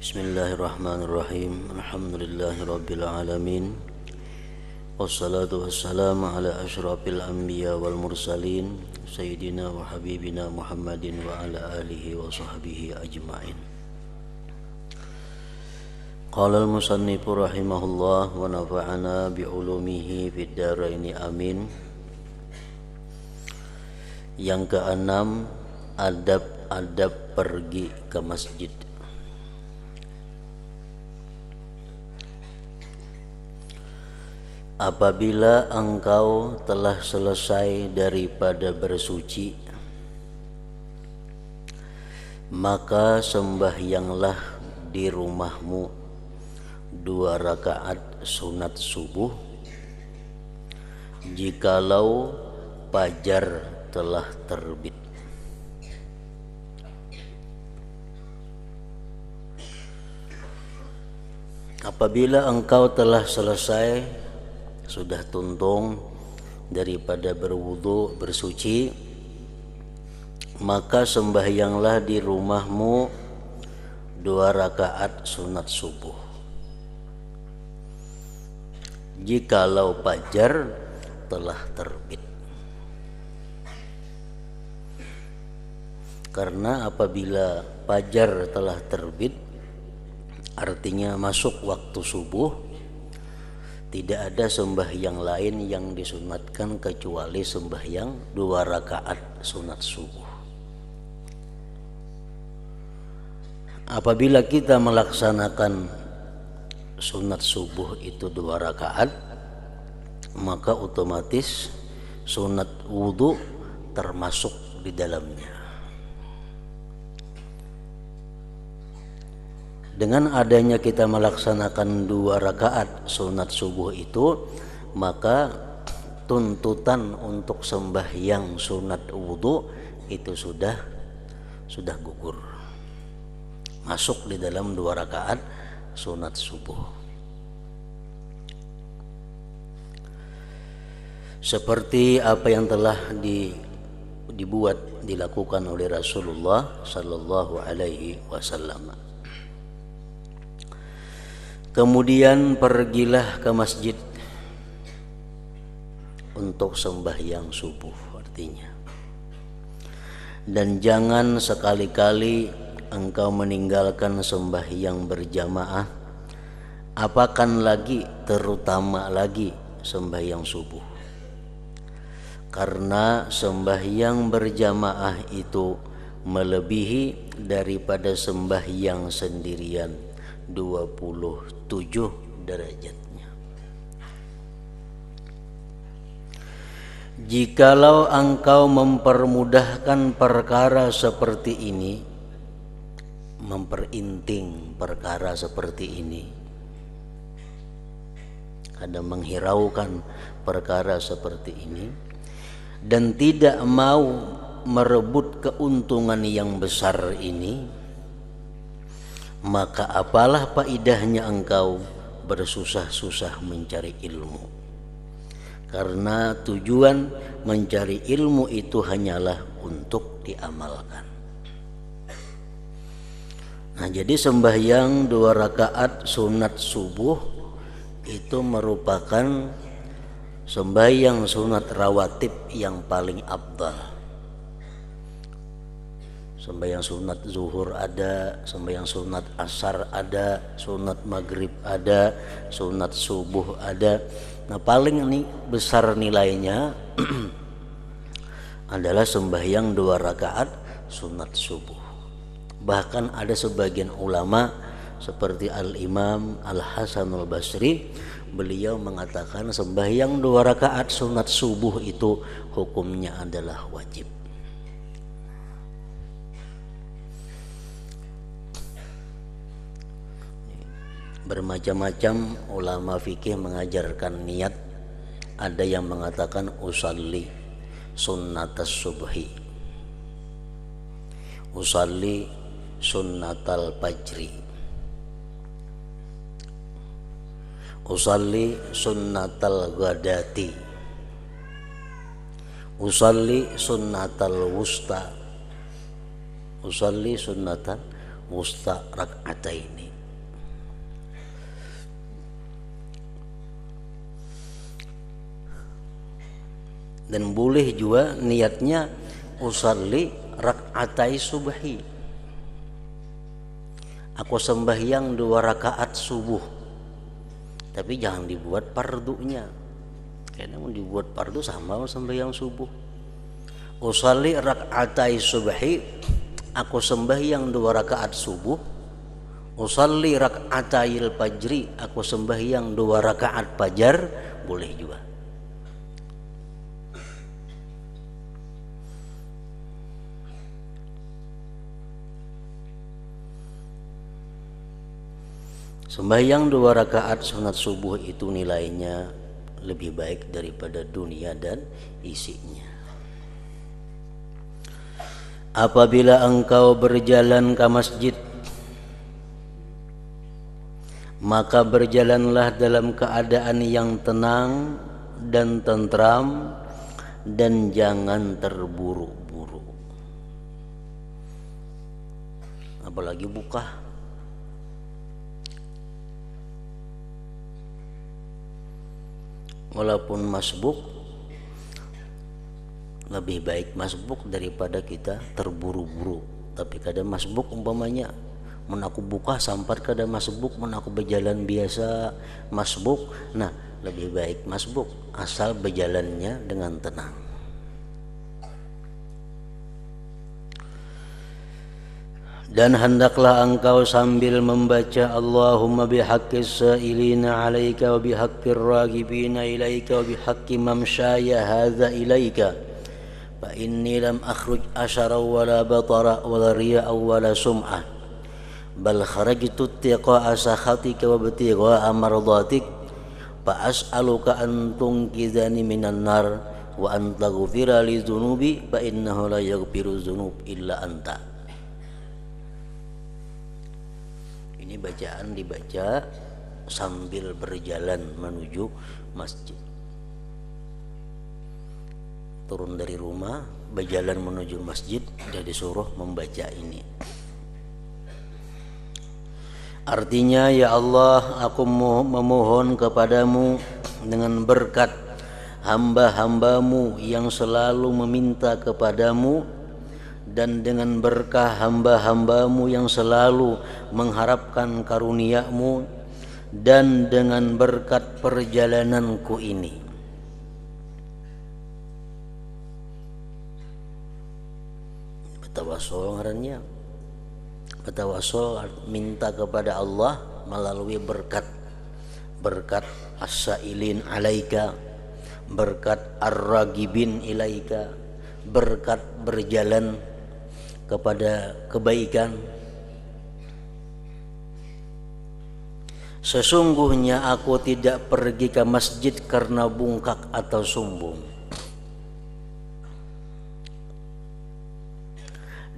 Bismillahirrahmanirrahim. Alhamdulillahirabbil alamin. Wassalatu wassalamu ala asyrafil anbiya wal mursalin sayyidina wa habibina Muhammadin wa ala alihi wa sahbihi ajma'in. Qala al-musannifu rahimahullah wa nafa'ana bi ulumihi fid dharain amin. Yang keenam, adab-adab pergi ke masjid. Apabila engkau telah selesai daripada bersuci, maka sembahyanglah di rumahmu 2 rakaat sunat subuh jikalau fajar telah terbit. Apabila engkau telah selesai, sudah tuntung daripada berwudu, bersuci, maka sembahyanglah di rumahmu 2 rakaat sunat subuh jikalau fajar telah terbit. Karena apabila fajar telah terbit, artinya masuk waktu subuh, tidak ada sembahyang lain yang disunatkan kecuali sembahyang 2 rakaat sunat subuh. Apabila kita melaksanakan sunat subuh itu 2 rakaat, maka otomatis sunat wudu termasuk di dalamnya. Dengan adanya kita melaksanakan 2 rakaat sunat subuh itu, maka tuntutan untuk sembahyang sunat wudu itu sudah gugur, masuk di dalam 2 rakaat sunat subuh. Seperti apa yang telah dilakukan oleh Rasulullah sallallahu alaihi wasallam. Kemudian pergilah ke masjid untuk sembahyang subuh, artinya. Dan jangan sekali-kali engkau meninggalkan sembahyang berjamaah, apakan lagi, terutama lagi sembahyang subuh. Karena sembahyang berjamaah itu melebihi daripada sembahyang sendirian 27 derajatnya. Jikalau engkau mempermudahkan perkara seperti ini, memperinting perkara seperti ini, kadang menghiraukan perkara seperti ini, dan tidak mau merebut keuntungan yang besar ini, maka apalah faedahnya engkau bersusah-susah mencari ilmu. Karena tujuan mencari ilmu itu hanyalah untuk diamalkan. Nah, jadi sembahyang 2 rakaat sunat subuh itu merupakan sembahyang sunat rawatib yang paling afdal. Sembahyang sunat zuhur ada, sembahyang sunat asar ada, sunat maghrib ada, sunat subuh ada. Nah, paling besar nilainya adalah sembahyang 2 rakaat sunat subuh. Bahkan ada sebagian ulama seperti Al-Imam Al-Hasanul Basri, beliau mengatakan sembahyang 2 rakaat sunat subuh itu hukumnya adalah wajib. Bermacam-macam ulama fikih mengajarkan niat. Ada yang mengatakan usalli sunnatas subhi, usalli sunnatal fajri, usalli sunnatal ghadati, usalli sunnatal wusta, usalli sunnatan wusta rak'ataini. Dan boleh juga niatnya usalli rak'atai subhi, aku sembahyang 2 rakaat subuh, tapi jangan dibuat fardunya. Karena mau dibuat fardu sama sembahyang subuh. Usalli rak'atai subhi, aku sembahyang 2 rakaat subuh. Usalli rak'atail fajri, aku sembahyang 2 rakaat fajar, boleh juga. Sembahyang 2 rakaat sunat subuh itu nilainya lebih baik daripada dunia dan isinya. Apabila engkau berjalan ke masjid, maka berjalanlah dalam keadaan yang tenang dan tentram, dan jangan terburu-buru. Apalagi buka. Walaupun masbuk, lebih baik masbuk daripada kita terburu-buru. Tapi kadang masbuk umpamanya mun aku buka sampai kadang masbuk, mun aku berjalan biasa masbuk, nah lebih baik masbuk asal berjalannya dengan tenang. Dan hendaklah engkau sambil membaca Allahumma bihaqqis sa'ilina alaika wa bihaqqir ragibina ilaika wa bihaqqi mamsyaya hadza ilaika fa inni lam akhruj asyara wala batara wala riya'a wala sum'ah bal kharajtu tiqa'a sakhatika wa btigha'a mardatik fa as'aluka an tunqidhani minan nar wa an taghfira li dhunubi fa innahu la yaghfiru dhunub illa anta. Ini bacaan dibaca sambil berjalan menuju masjid. Turun dari rumah, berjalan menuju masjid, dia disuruh membaca ini. Artinya, ya Allah, aku memohon kepadamu dengan berkat hamba-hambamu yang selalu meminta kepadamu, dan dengan berkah hamba-hambamu yang selalu mengharapkan karunia-Mu, dan dengan berkat perjalananku ini. Bertawassul ngarannya. Bertawassul minta kepada Allah melalui berkat. Berkat as-sa'ilin alaika, berkat ar-ragibin ilaika, berkat berjalan kepada kebaikan. Sesungguhnya aku tidak pergi ke masjid karena bungkak atau sombong,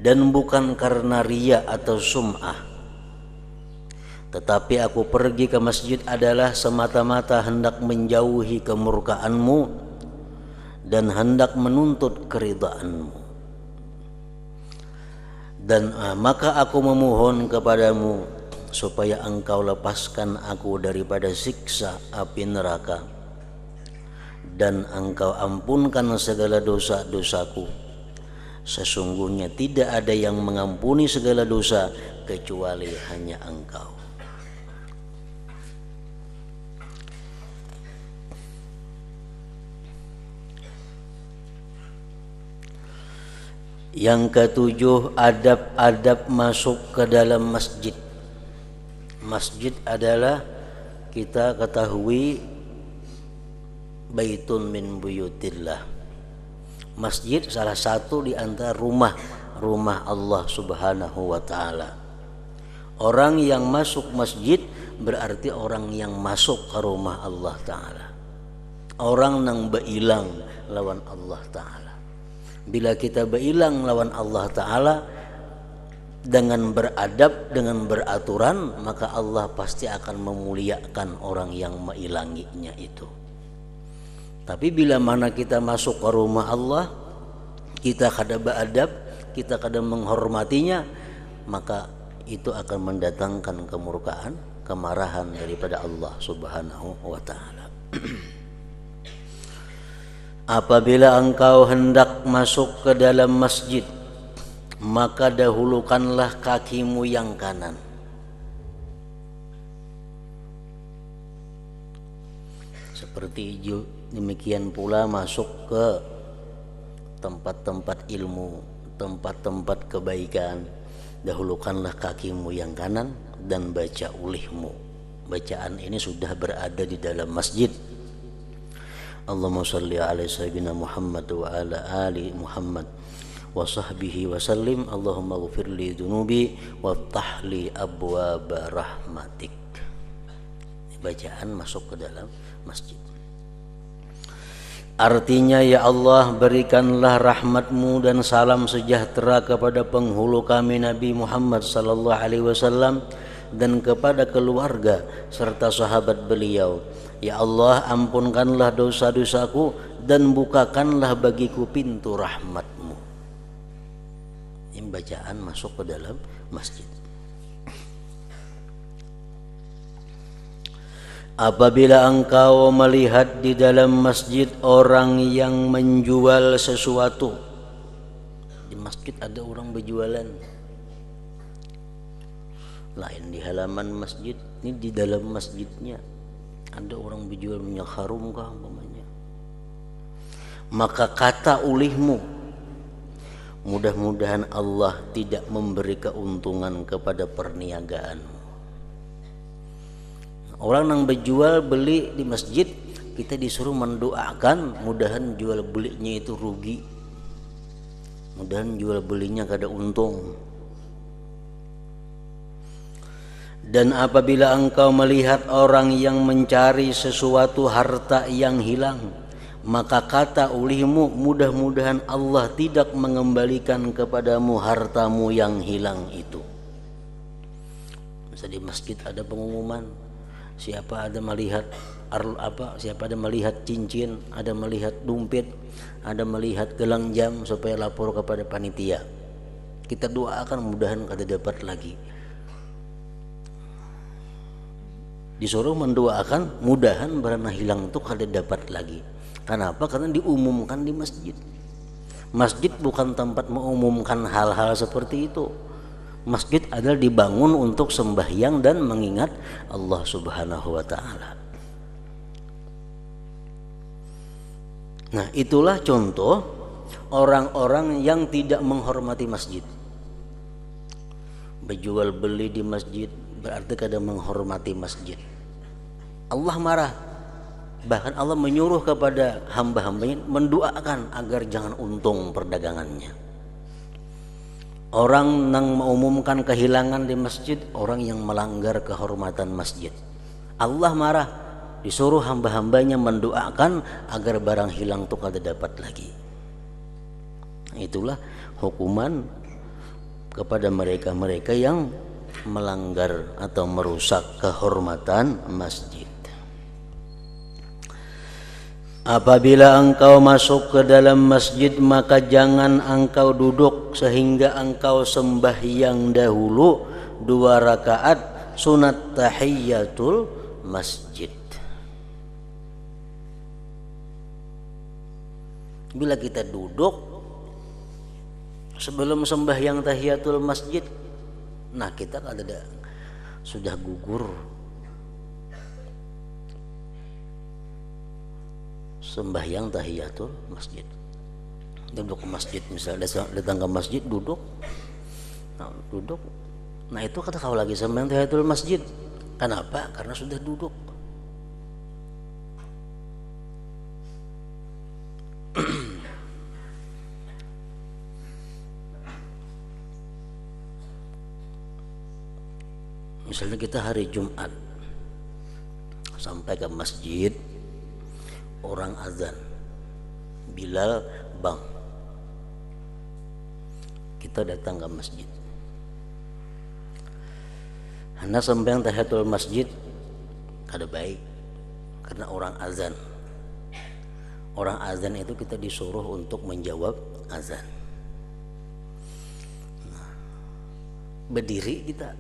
dan bukan karena riya atau sum'ah, tetapi aku pergi ke masjid adalah semata-mata hendak menjauhi kemurkaanmu dan hendak menuntut keridhaanmu. Dan maka aku memohon kepadamu supaya engkau lepaskan aku daripada siksa api neraka, dan engkau ampunkan segala dosa-dosaku. Sesungguhnya tidak ada yang mengampuni segala dosa kecuali hanya engkau. Yang ketujuh, adab-adab masuk ke dalam masjid. Masjid adalah, kita ketahui, baitun min buyutillah. Masjid salah satu di antara rumah Allah Subhanahu wa ta'ala. Orang yang masuk masjid berarti orang yang masuk ke rumah Allah ta'ala. Orang yang berilang lawan Allah ta'ala. Bila kita berilang lawan Allah ta'ala dengan beradab, dengan beraturan, maka Allah pasti akan memuliakan orang yang mengilanginya itu. Tapi bila mana kita masuk ke rumah Allah, kita kada beradab, kita kada menghormatinya, maka itu akan mendatangkan kemurkaan, kemarahan daripada Allah Subhanahu wa ta'ala. Apabila engkau hendak masuk ke dalam masjid, maka dahulukanlah kakimu yang kanan. Seperti demikian pula masuk ke tempat-tempat ilmu, tempat-tempat kebaikan, dahulukanlah kakimu yang kanan dan baca ulihmu. Bacaan ini sudah berada di dalam masjid. Allahumma shalli ala sayyidina Muhammad wa ala ali Muhammad wa sahbihi wa sallim. Allahumma ghfir li dhunubi waftah li abwaaba rahmatik. Bacaan masuk ke dalam masjid. Artinya, ya Allah, berikanlah rahmatmu dan salam sejahtera kepada penghulu kami Nabi Muhammad sallallahu alaihi wasallam dan kepada keluarga serta sahabat beliau. Ya Allah, ampunkanlah dosa-dosaku dan bukakanlah bagiku pintu rahmatmu. Ini bacaan masuk ke dalam masjid. Apabila engkau melihat di dalam masjid orang yang menjual sesuatu, di masjid ada orang berjualan, lain di halaman masjid, ini di dalam masjidnya ada orang berjual minyak harum kah umpamanya, maka kata ulihmu, mudah-mudahan Allah tidak memberi keuntungan kepada perniagaanmu. Orang yang berjual beli di masjid, kita disuruh mendoakan mudahan jual belinya itu rugi, mudahan jual belinya kada untung. Dan apabila engkau melihat orang yang mencari sesuatu harta yang hilang, maka kata ulihmu, mudah-mudahan Allah tidak mengembalikan kepadamu hartamu yang hilang itu. Misalnya di masjid ada pengumuman, siapa ada melihat siapa ada melihat cincin, ada melihat dompet, ada melihat gelang jam, supaya lapor kepada panitia. Kita doakan mudahan kada dapat lagi. Disuruh mendoakan mudahan barang hilang itu kada dapat lagi. Kenapa? Karena diumumkan di masjid. Masjid bukan tempat mengumumkan hal-hal seperti itu. Masjid adalah dibangun untuk sembahyang dan mengingat Allah Subhanahu wa ta'ala. Nah, itulah contoh orang-orang yang tidak menghormati masjid. Berjual beli di masjid berarti kada menghormati masjid. Allah marah. Bahkan Allah menyuruh kepada hamba-hambanya mendoakan agar jangan untung perdagangannya. Orang yang mengumumkan kehilangan di masjid, orang yang melanggar kehormatan masjid. Allah marah, disuruh hamba-hambanya mendoakan agar barang hilang itu kada dapat lagi. Itulah hukuman kepada mereka-mereka yang melanggar atau merusak kehormatan masjid. Apabila engkau masuk ke dalam masjid, maka jangan engkau duduk sehingga engkau sembahyang dahulu 2 rakaat sunat tahiyatul masjid. Bila kita duduk sebelum sembahyang tahiyatul masjid, nah kita ada sudah gugur sembahyang tahiyatul masjid. Duduk ke masjid, misalnya datang ke masjid duduk, nah itu kata kau lagi sembahyang tahiyatul masjid. Kenapa? Karena sudah duduk. Misalnya kita hari Jumat sampai ke masjid, orang azan, Bilal bang, kita datang ke masjid. Hendak sembahyang tahiyatul masjid kada baik karena orang azan. Orang azan itu kita disuruh untuk menjawab azan. Nah, berdiri kita,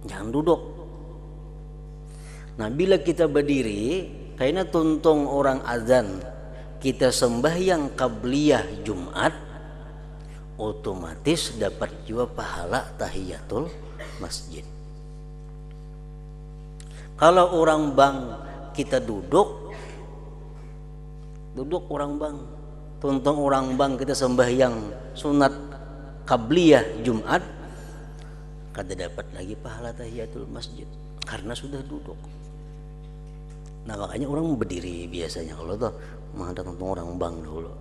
jangan duduk. Nah, bila kita berdiri, kayaknya tuntung orang azan kita sembahyang qabliyah Jumat, otomatis dapat juga pahala tahiyatul masjid. Kalau orang bang kita duduk orang bang, tuntung orang bang kita sembahyang sunat qabliyah Jumat, kada dapat lagi pahala tahiyatul masjid karena sudah duduk. Nah makanya orang berdiri biasanya kalau tuh menghadap orang bang dulu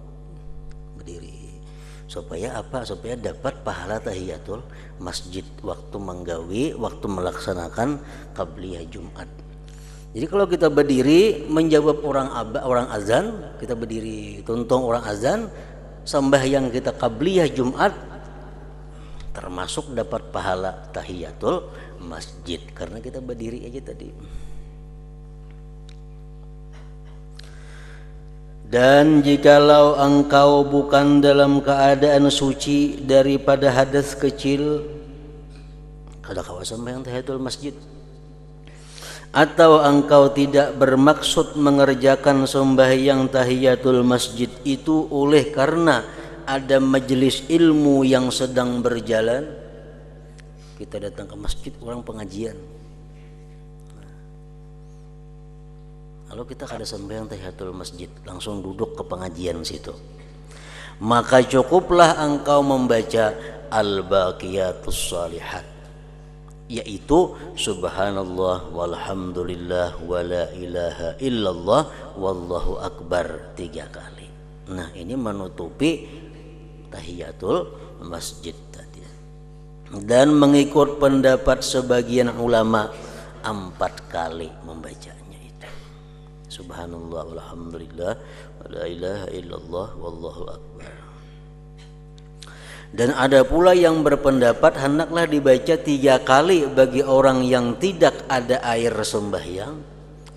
berdiri supaya apa? Supaya dapat pahala tahiyatul masjid waktu menggawi, waktu melaksanakan qabliyah Jumat. Jadi kalau kita berdiri menjawab orang azan, kita berdiri tuntung orang azan, sembahyang kita qabliyah Jumat, termasuk dapat pahala tahiyatul masjid karena kita berdiri aja tadi. Dan jikalau engkau bukan dalam keadaan suci daripada hadas kecil, kada kawasan sembahyang tahiyatul masjid, atau engkau tidak bermaksud mengerjakan sembahyang tahiyatul masjid itu oleh karena ada majelis ilmu yang sedang berjalan, kita datang ke masjid orang pengajian, kalau kita kada sembahyang tahiyatul masjid langsung duduk ke pengajian situ, maka cukuplah engkau membaca al-baqiyatus shalihat, yaitu subhanallah walhamdulillah wala ilaha illallah wallahu akbar 3 kali. Nah ini menutupi tahiyatul masjid tadi. Dan mengikut pendapat sebagian ulama 4 kali membacanya itu subhanallah walhamdulillah wala ilaha illallah wallahu akbar. Dan ada pula yang berpendapat hendaklah dibaca 3 kali bagi orang yang tidak ada air sembahyang.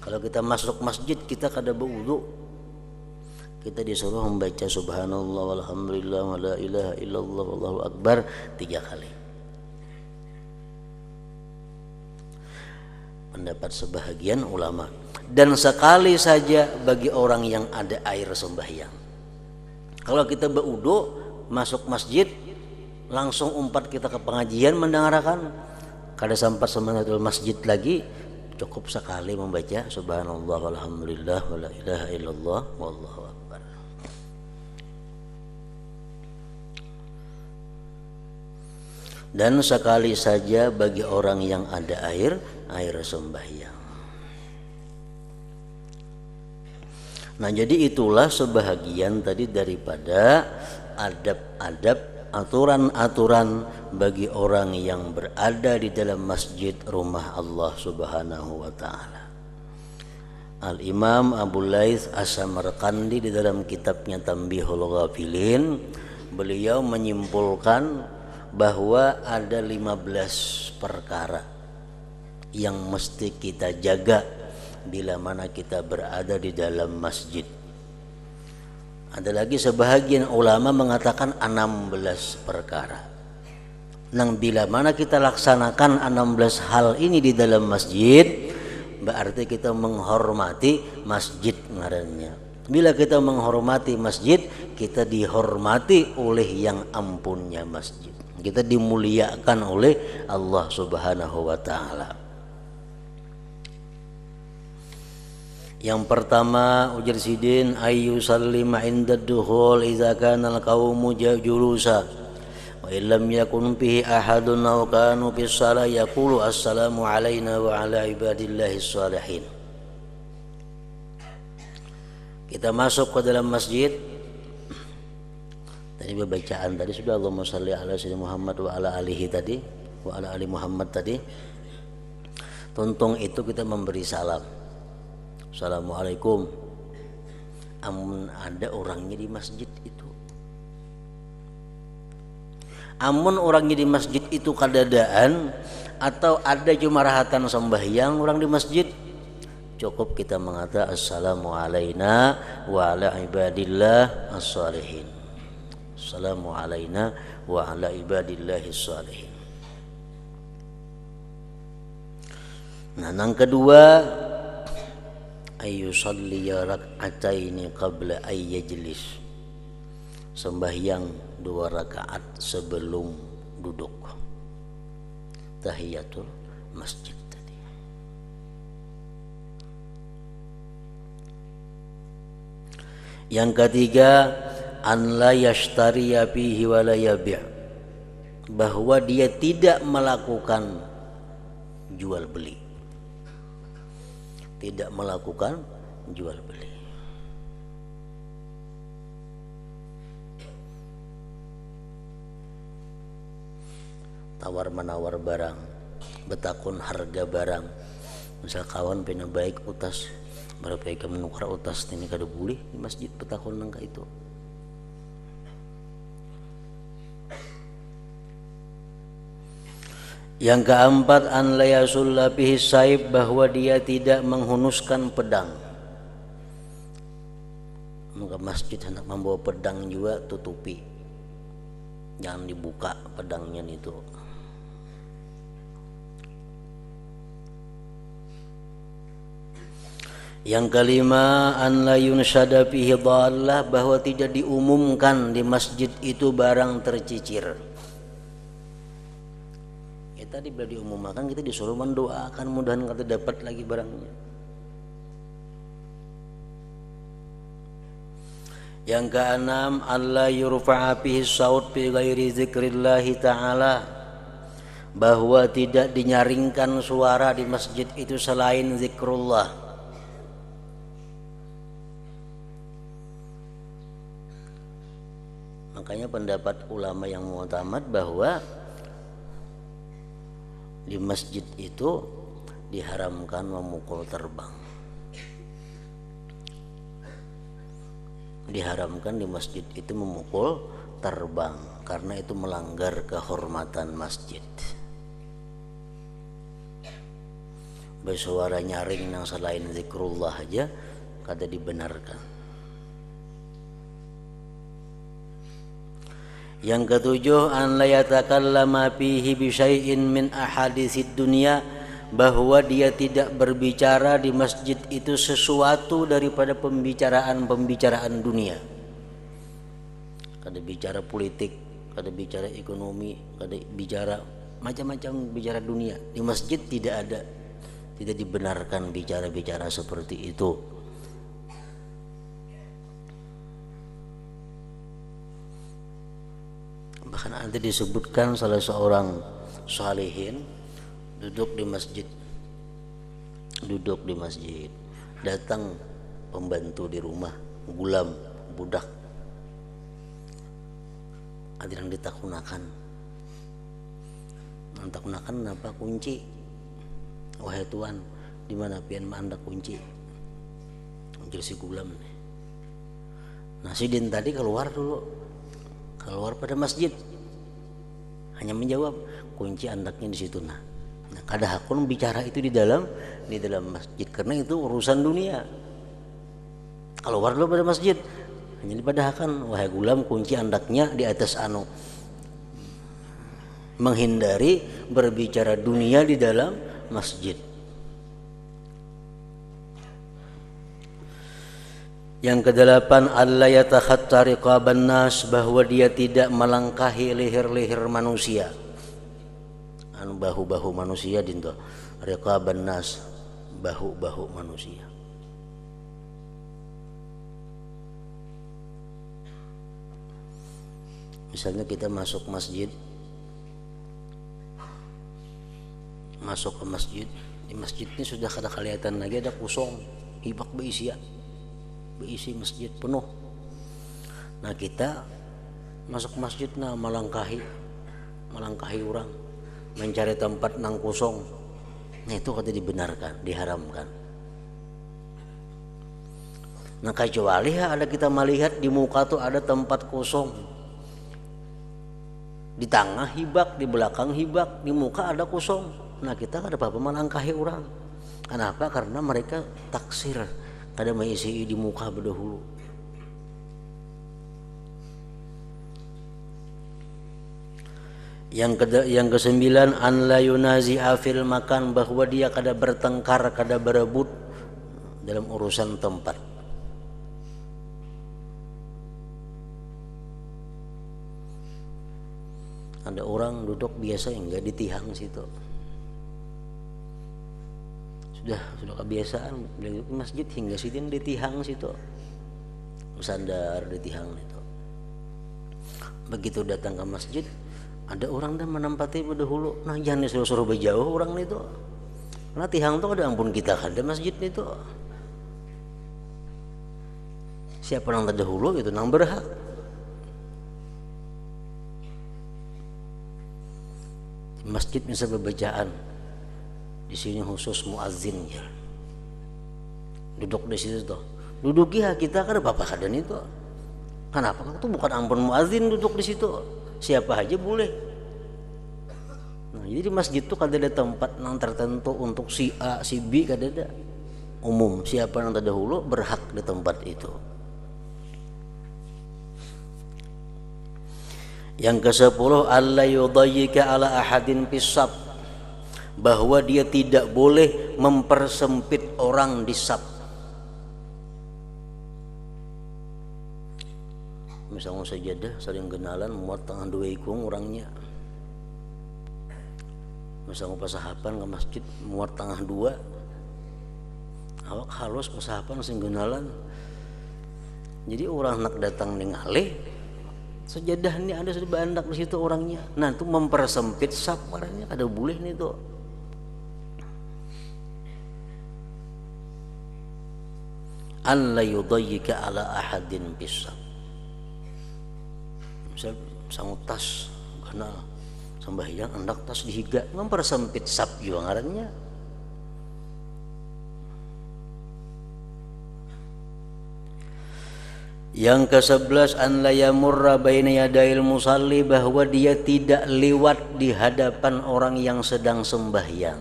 Kalau kita masuk masjid kita kada berwudu, kita disuruh membaca subhanallah walhamdulillah wala ilaha illallah wallahu akbar 3 kali. Pendapat sebahagian ulama. Dan sekali saja bagi orang yang ada air sembahyang. Kalau kita berwudu masuk masjid langsung umpat kita ke pengajian mendengarkan, kada sampai semanatul masjid lagi, cukup sekali membaca subhanallah walhamdulillah wala ilaha illallah wallahu akbar. Dan sekali saja bagi orang yang ada air sembahyang. Nah jadi itulah sebahagian tadi daripada adab-adab, aturan-aturan bagi orang yang berada di dalam masjid rumah Allah Subhanahu wa taala. Al-Imam Abu Laits As-Samarqandi di dalam kitabnya Tanbihul Ghafilin, beliau menyimpulkan bahwa ada 15 perkara yang mesti kita jaga bila mana kita berada di dalam masjid. Ada lagi sebahagian ulama mengatakan 16 perkara. Nang bila mana kita laksanakan 16 hal ini di dalam masjid, berarti kita menghormati masjid ngarannya. Bila kita menghormati masjid, kita dihormati oleh yang ampunnya masjid. Kita dimuliakan oleh Allah Subhanahu wa taala. Yang pertama ujar sidin ayu sallima inda dukhul idza kana al-qaumu julusa wa illam yakun fihi ahadun aw kanu fi shalah yaqulu assalamu alayna wa ala ibadillahis shalihin. Kita masuk ke dalam masjid, tadi bacaan tadi sudah Allahumma shalli ala sayyidina Muhammad wa ala alihi tadi wa ala ali Muhammad tadi. Tuntung itu kita memberi salam. Assalamualaikum. Amun ada orangnya di masjid itu, amun orangnya di masjid itu kadadaan atau ada cuma rahatan sembahyang orang di masjid, cukup kita mengatakan assalamu alayna wa ala ibadillah as-salihin. Assalamu alayna wa ala ibadillahi as-salihin. Nah, yang kedua ayyusalliya rak'ataini qabla ayyajlis, sembahyang 2 rakaat sebelum duduk, tahiyatul masjid tadi. Yang ketiga, an la yashtariya fihi wa la yabi', bahwa dia tidak melakukan jual beli, tidak melakukan jual beli. Tawar menawar barang, betakun harga barang. Misal kawan pena baik utas, berapa ika menukar utas ini kada boleh di masjid betakun nangka itu. Yang keempat, an la yasulla fihi saib, bahwa dia tidak menghunuskan pedang. Maka masjid hendak membawa pedang juga tutupi, jangan dibuka pedangnya itu. Yang kelima, an la yunshada fihi dhallah, bahwa tidak diumumkan di masjid itu barang tercicir. Tadi bila diumumkan, kita disuruh mendoakan mudahan kita dapat lagi barangnya. Yang keenam, alla yurfa'a fihi saut fi ghairi zikrillahi ta'ala, bahwa tidak dinyaringkan suara di masjid itu selain zikrullah. Makanya pendapat ulama yang mu'tamad bahwa di masjid itu diharamkan memukul terbang. Diharamkan di masjid itu memukul terbang, karena itu melanggar kehormatan masjid. Bersuara nyaring yang selain zikrullah aja kada dibenarkan. Yang ketujuh, an la yatakallama fihi bi syai'in min ahaditsid dunya, bahwa dia tidak berbicara di masjid itu sesuatu daripada pembicaraan dunia. Kada bicara politik, kada bicara ekonomi, kada bicara macam-macam, bicara dunia. Di masjid tidak ada, tidak dibenarkan bicara-bicara seperti itu. Bahkan ada disebutkan salah seorang salihin duduk di masjid, datang pembantu di rumah, gulam, budak, ada yang ditakunakan apa kunci, wahai tuan, di mana pian anda kunci, jadi si gulam nih. Nah si din tadi keluar pada masjid, hanya menjawab kunci andaknya di situ. Nah kada hakun bicara itu di dalam masjid, karena itu urusan dunia. Keluar dulu pada masjid, hanya dipadahkan, wahai gulam, kunci andaknya di atas anu. Menghindari berbicara dunia di dalam masjid. Yang kedelapan, alla yatakhatta riqaban nas, bahwa dia tidak melangkahi leher-leher manusia. Anu bahu-bahu manusia dinto, riqaban nas, bahu-bahu manusia. Misalnya kita masuk ke masjid, di masjid ini sudah kada kelihatan lagi, ada kosong, hibak beisi masjid penuh. Nah kita masuk masjid melangkahi orang, mencari tempat nang kosong. Nah itu kada dibenarkan, diharamkan. Nah kecuali ada kita melihat di muka tuh ada tempat kosong, di tengah hibak, di belakang hibak, di muka ada kosong. Nah kita kada apa-apa melangkahi orang. Kenapa? Karena mereka taksir, kada mengisi di muka berdahulu. Yang kesembilan, an la yunazi'a fil makan, bahwa dia kada bertengkar, kada berebut dalam urusan tempat. Ada orang duduk biasa enggak di tihang situ. Sudah kebiasaan beliau ke masjid hingga situ di tihang situ. Bersandar di tihang itu. Begitu datang ke masjid, ada orang dah menempati berdahulu. Nah jangan suruh berjauh orang itu. Karena tihang itu ada ampun kita ada masjid itu. Siapa yang terdahulu itu nang berhak. Masjid bisa berbacaan di sini khusus muazzin ya. Duduk di situ tuh. Duduk ya kita kan apa kadan itu. Kenapa? Itu bukan ampun muazzin duduk di situ. Siapa aja boleh. Nah, jadi di masjid tuh kada ada tempat yang tertentu untuk si A, si B kada ada. Umum siapa yang terdahulu berhak di tempat itu. Yang ke-10 alla yudayyika ala ahadin pisab, bahwa dia tidak boleh mempersempit orang di sab. Misalnya sajadah saling kenalan muat tengah dua ikung orangnya. Misalnya pasahapan ke masjid muat tengah dua. Awak halus pasahapan sing kenalan. Jadi orang nak datang ningali sejadah ini ada sudah bandak di situ orangnya. Nah itu mempersempit sab marahnya ada boleh nih tuh. An la yudayyika ala ahadin bisab. Misal sangut tas kenal sembahyang hendak tas dihiga mempersempit sab juga ngarannya. Yang ke-11 an la yamurra baina yadail musalli, bahwa dia tidak lewat di hadapan orang yang sedang sembahyang.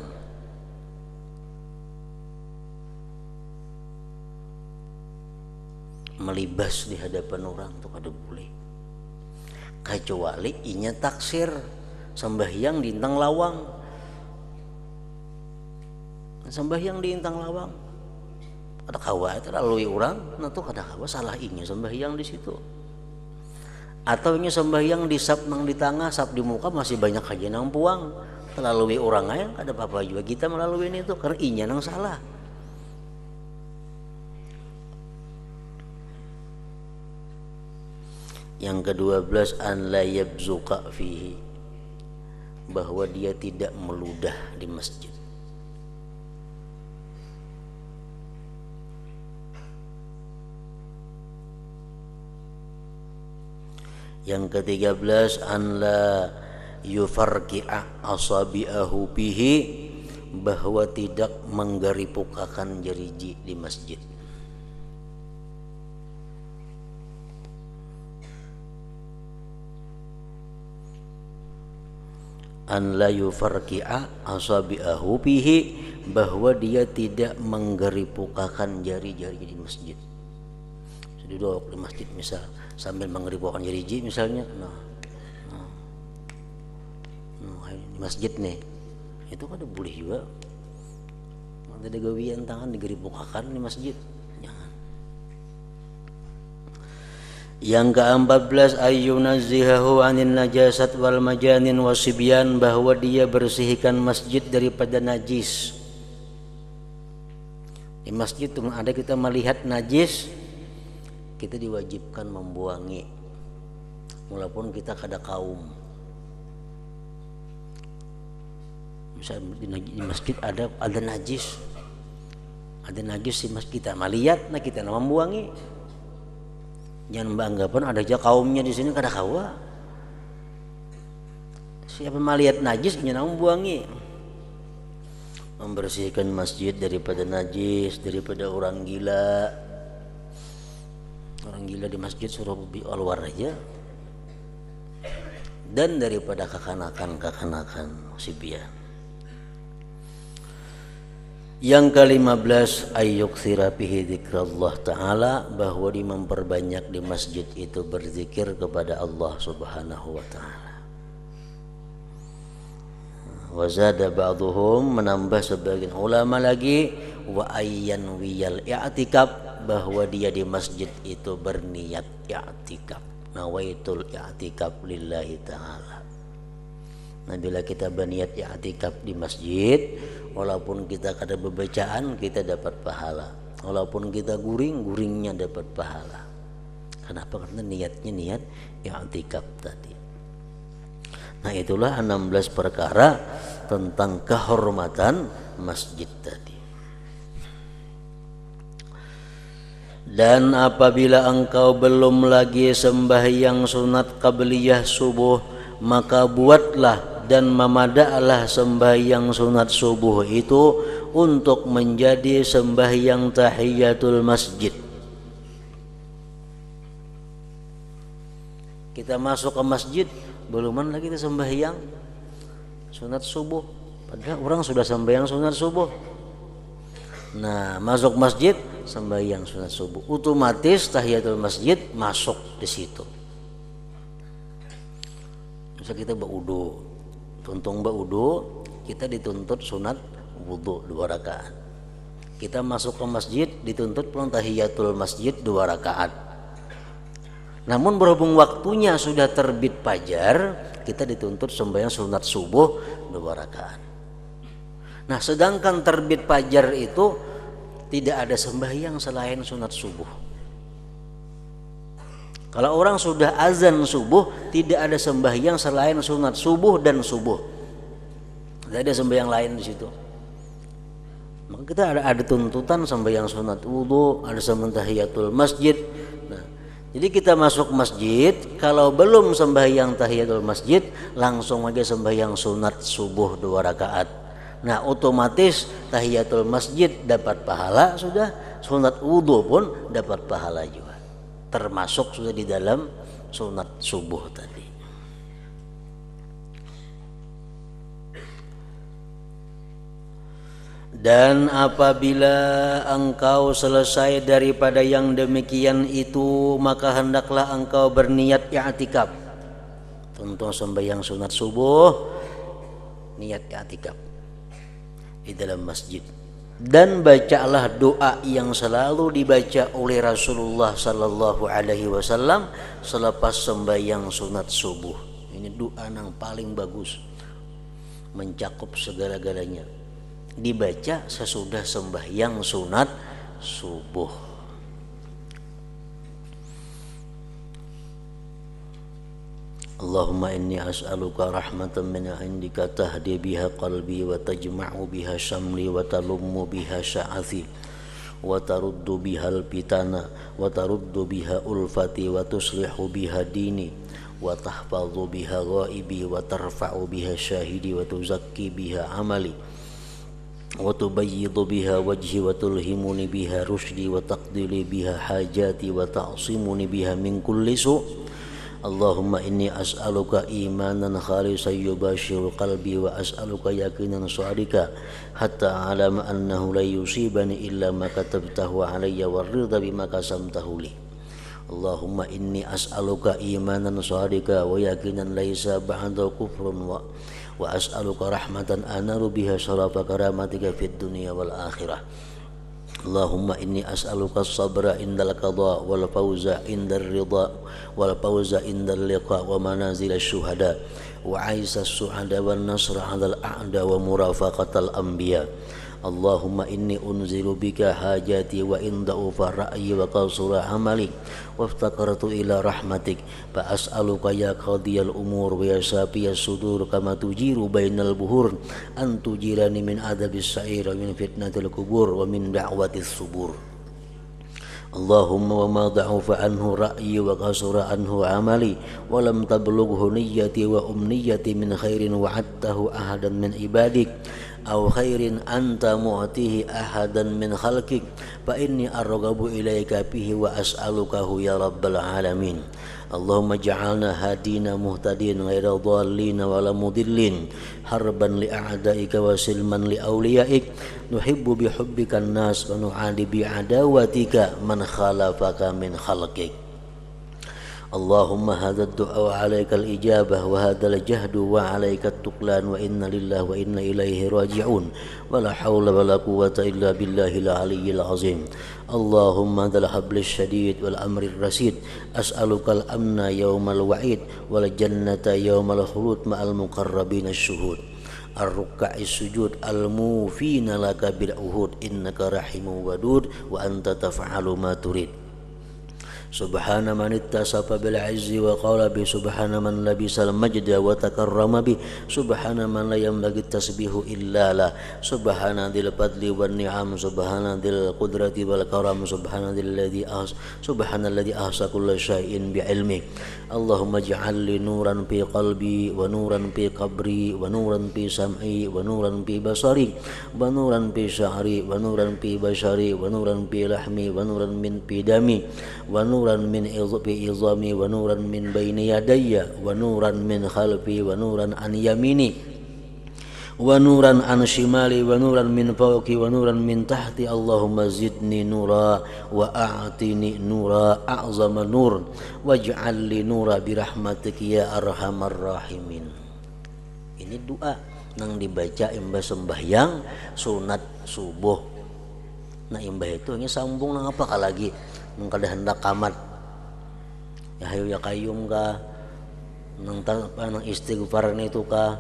Melibas di hadapan orang itu kada boleh. Kecuali inya taksir sembahyang di intang lawang. Sembahyang di intang lawang. Ada kawa itu lalui orang, nah tuh kada kawa salah inya sembahyang di situ. Atau inya sembahyang di sap nang di tengah, sap di muka masih banyak aja nang puang. Melalui orang aja kada apa-apa juga kita melalui ini tuh karena inya nang salah. Yang ke-12 an la yabzuqa fihi, bahwa dia tidak meludah di masjid. Yang ke-13 an la yufarqi'a asabi'ahu bihi, bahwa tidak menggeripukakan jeriji di masjid. An la yufarqi'a asabi'ahu bihi, bahwa dia tidak menggeripukakan jari-jari di masjid. Duduk di masjid misal sambil menggeripukan jeriji misalnya, di masjid nih itu kan boleh juga. Ada gawian tangan digeripukakan di masjid, jangan. Yang ke-14 ayyunazzihahu anin najasat wal majanin wasibyan, bahwa dia bersihkan masjid daripada najis. Di masjid tuh ada kita melihat najis, kita diwajibkan membuangi walaupun kita kada kaum. Misal di masjid ada najis di masjid, kita melihat nah kita membuangi. Jangan beranggapan ada aja kaumnya di sini kada kawa. Siapa melihat najis ingin membuangi. Membersihkan masjid daripada najis, daripada orang gila. Orang gila di masjid suruh keluar aja. Dan daripada kekanakan sibyan. Yang ke-15 ayyuktsira bihi dzikrullah ta'ala, bahwa dia memperbanyak di masjid itu berzikir kepada Allah Subhanahu wa ta'ala. Wa zada ba'dhum, menambah sebagian ulama lagi, wa ayyan wiyal i'tikaf, bahwa dia di masjid itu berniat i'tikaf, nawaitul i'tikaf lillahi ta'ala. Nah, bila kita berniat i'tikaf di masjid, walaupun kita kada bebacaan kita dapat pahala, walaupun kita guring-guringnya dapat pahala. Kenapa? Karena niatnya niat i'tikaf tadi. Nah, itulah 16 perkara tentang kehormatan masjid tadi. Dan apabila engkau belum lagi sembahyang sunat qabliyah subuh, maka buatlah dan memadaklah sembahyang sunat subuh itu untuk menjadi sembahyang tahiyatul masjid. Kita masuk ke masjid, beluman lagi kita sembahyang sunat subuh, padahal orang sudah sembahyang sunat subuh. Nah, masuk masjid sembahyang sunat subuh, otomatis tahiyatul masjid masuk di situ. Misal kita baudu, tuntung baudu, kita dituntut sunat wudu 2 rakaat. Kita masuk ke masjid dituntut pulang tahiyatul masjid 2 rakaat. Namun berhubung waktunya sudah terbit fajar, kita dituntut sembahyang sunat subuh 2 rakaat. Nah, sedangkan terbit fajar itu tidak ada sembahyang selain sunat subuh. Kalau orang sudah azan subuh, tidak ada sembahyang selain sunat subuh dan subuh. Tidak ada sembahyang lain di situ. Maka kita ada tuntutan sembahyang sunat wudu, ada sembahyang tahiyatul masjid. Jadi kita masuk masjid, kalau belum sembahyang tahiyatul masjid, langsung aja sembahyang sunat subuh 2 rakaat. Nah, otomatis tahiyatul masjid dapat pahala, sudah sunat wudu pun dapat pahala juga. Termasuk sudah di dalam sunat subuh tadi. Dan apabila engkau selesai daripada yang demikian itu, maka hendaklah engkau berniat i'tikaf. Tentu sembahyang sunat subuh, niat i'tikaf di dalam masjid. Dan bacalah doa yang selalu dibaca oleh Rasulullah sallallahu alaihi wasallam selepas sembahyang sunat subuh. Ini doa yang paling bagus, mencakup segala-galanya. Dibaca sesudah sembahyang sunat subuh. Allahumma inni as'aluka rahmatan min indika tahdi biha qalbi wa tajma'u biha syamli wa talummu biha sya'athi wa taruddu biha al-pitana wa taruddu biha ulfati wa tuslihu biha dini wa tahfadhu biha ghaibi wa tarfa'u biha syahidi wa tuzakki biha amali wa tubayyidu biha wajhi wa tulhimuni biha rushdi wa taqdili biha hajati wa ta'simuni biha min kulli su'. Allahumma inni as'aluka imanan khalisan yubashiru qalbi wa as'aluka yaqinan sadiqa hatta a'lama annahu la yusibani illa ma katabtahu alayya wa ridha bima qasamtahu li. Allahumma inni as'aluka imanan sadiqa wa yaqinan laisa ba'da kufrun wa as'aluka rahmatan anaru biha syarafa karamatika fid dunya wal akhirah. Allahumma inni as'aluka as-sabra indal qada wal fawza indar ridha wal fawza indal liqa wa manazil asy-syuhada wa aisa as-su'ada wan nasra 'alal a'da wa murafaqatal anbiya. Allahumma inni unzilu bika hajati wa inda'u fara'yi wa qasura amali waftakartu ila rahmatik fa as'aluka ya qadiyal umur wa ya safiyas sudur kama tujiru bainal buhur an tujirani min adabis sa'ir wa min fitnatil kubur wa min da'watis subur. Allahumma wa ma da'ufa anhu ra'yi wa qasura anhu amali wa lam tablughu niyyati wa umniyati min khairin wa'adtahu ahadan min ibadik aw khairin anta mu'tihi ahadan min khalqik fa inni arghabu ilaika bihi wa as'alukahu ya rabbal alamin. Allahumma ja'alna hadina muhtadin ghaira dhallin wa la mudillin harban li a'daika wa silman li awliyaik nuhibbu bi hubbika an-nas wa nu'adi bi adawatika man khalafaka min khalqik. Allahumma hadha ad-du'a wa 'alaikal ijabah wa hadzal jahdu wa 'alaikat tuqlan wa inna lillahi wa inna ilaihi raji'un wa la haula wa la quwwata illa billahil aliyyil azim. Allahumma dzal hablil syadid wal amrir rasid as'alukal amna yaumal wa'id wal jannata yaumal khulud ma'al muqarrabin asy-syuhud ar-ruk'a'is sujud al-mufina laka bil uhud innaka rahimun wadud wa anta taf'alu ma turid. Subhana man ittasafa bil izzi wa qala bi subhana man labisal majda wa takarrama bi subhana man la yanbaghi tasbihu illa la subhana dzil fadli wan ni'am subhana dzil qudrati wal karam subhana alladzi ahsa kulla syai'in bi ilmi. Allahumma ij'al li nuran fi qalbi wa nuran fi qabri wa nuran fi sam'i wa nuran fi basari wa nuran fi sya'ri wa nuran fi bashari wa nuran fi lahmi wa nuran min fi dami wa nuran min izami wa nuran min baini yadayya wa nuran min khalfi wa nuran an yamini wa nuran an shimali wa nuran min fawqi wa nuran min tahti. Allahumma zidni nura wa a'tini nura a'zama nur waj'al li nura birahmatika ya arhamar rahimin. Ini doa nang dibaca imbah sembahyang sunat subuh. Nah imbah itu hanya sambung nang apa lagi nang kada hendak kamat ya hayu ya qayyum ka nang istighfar itu ka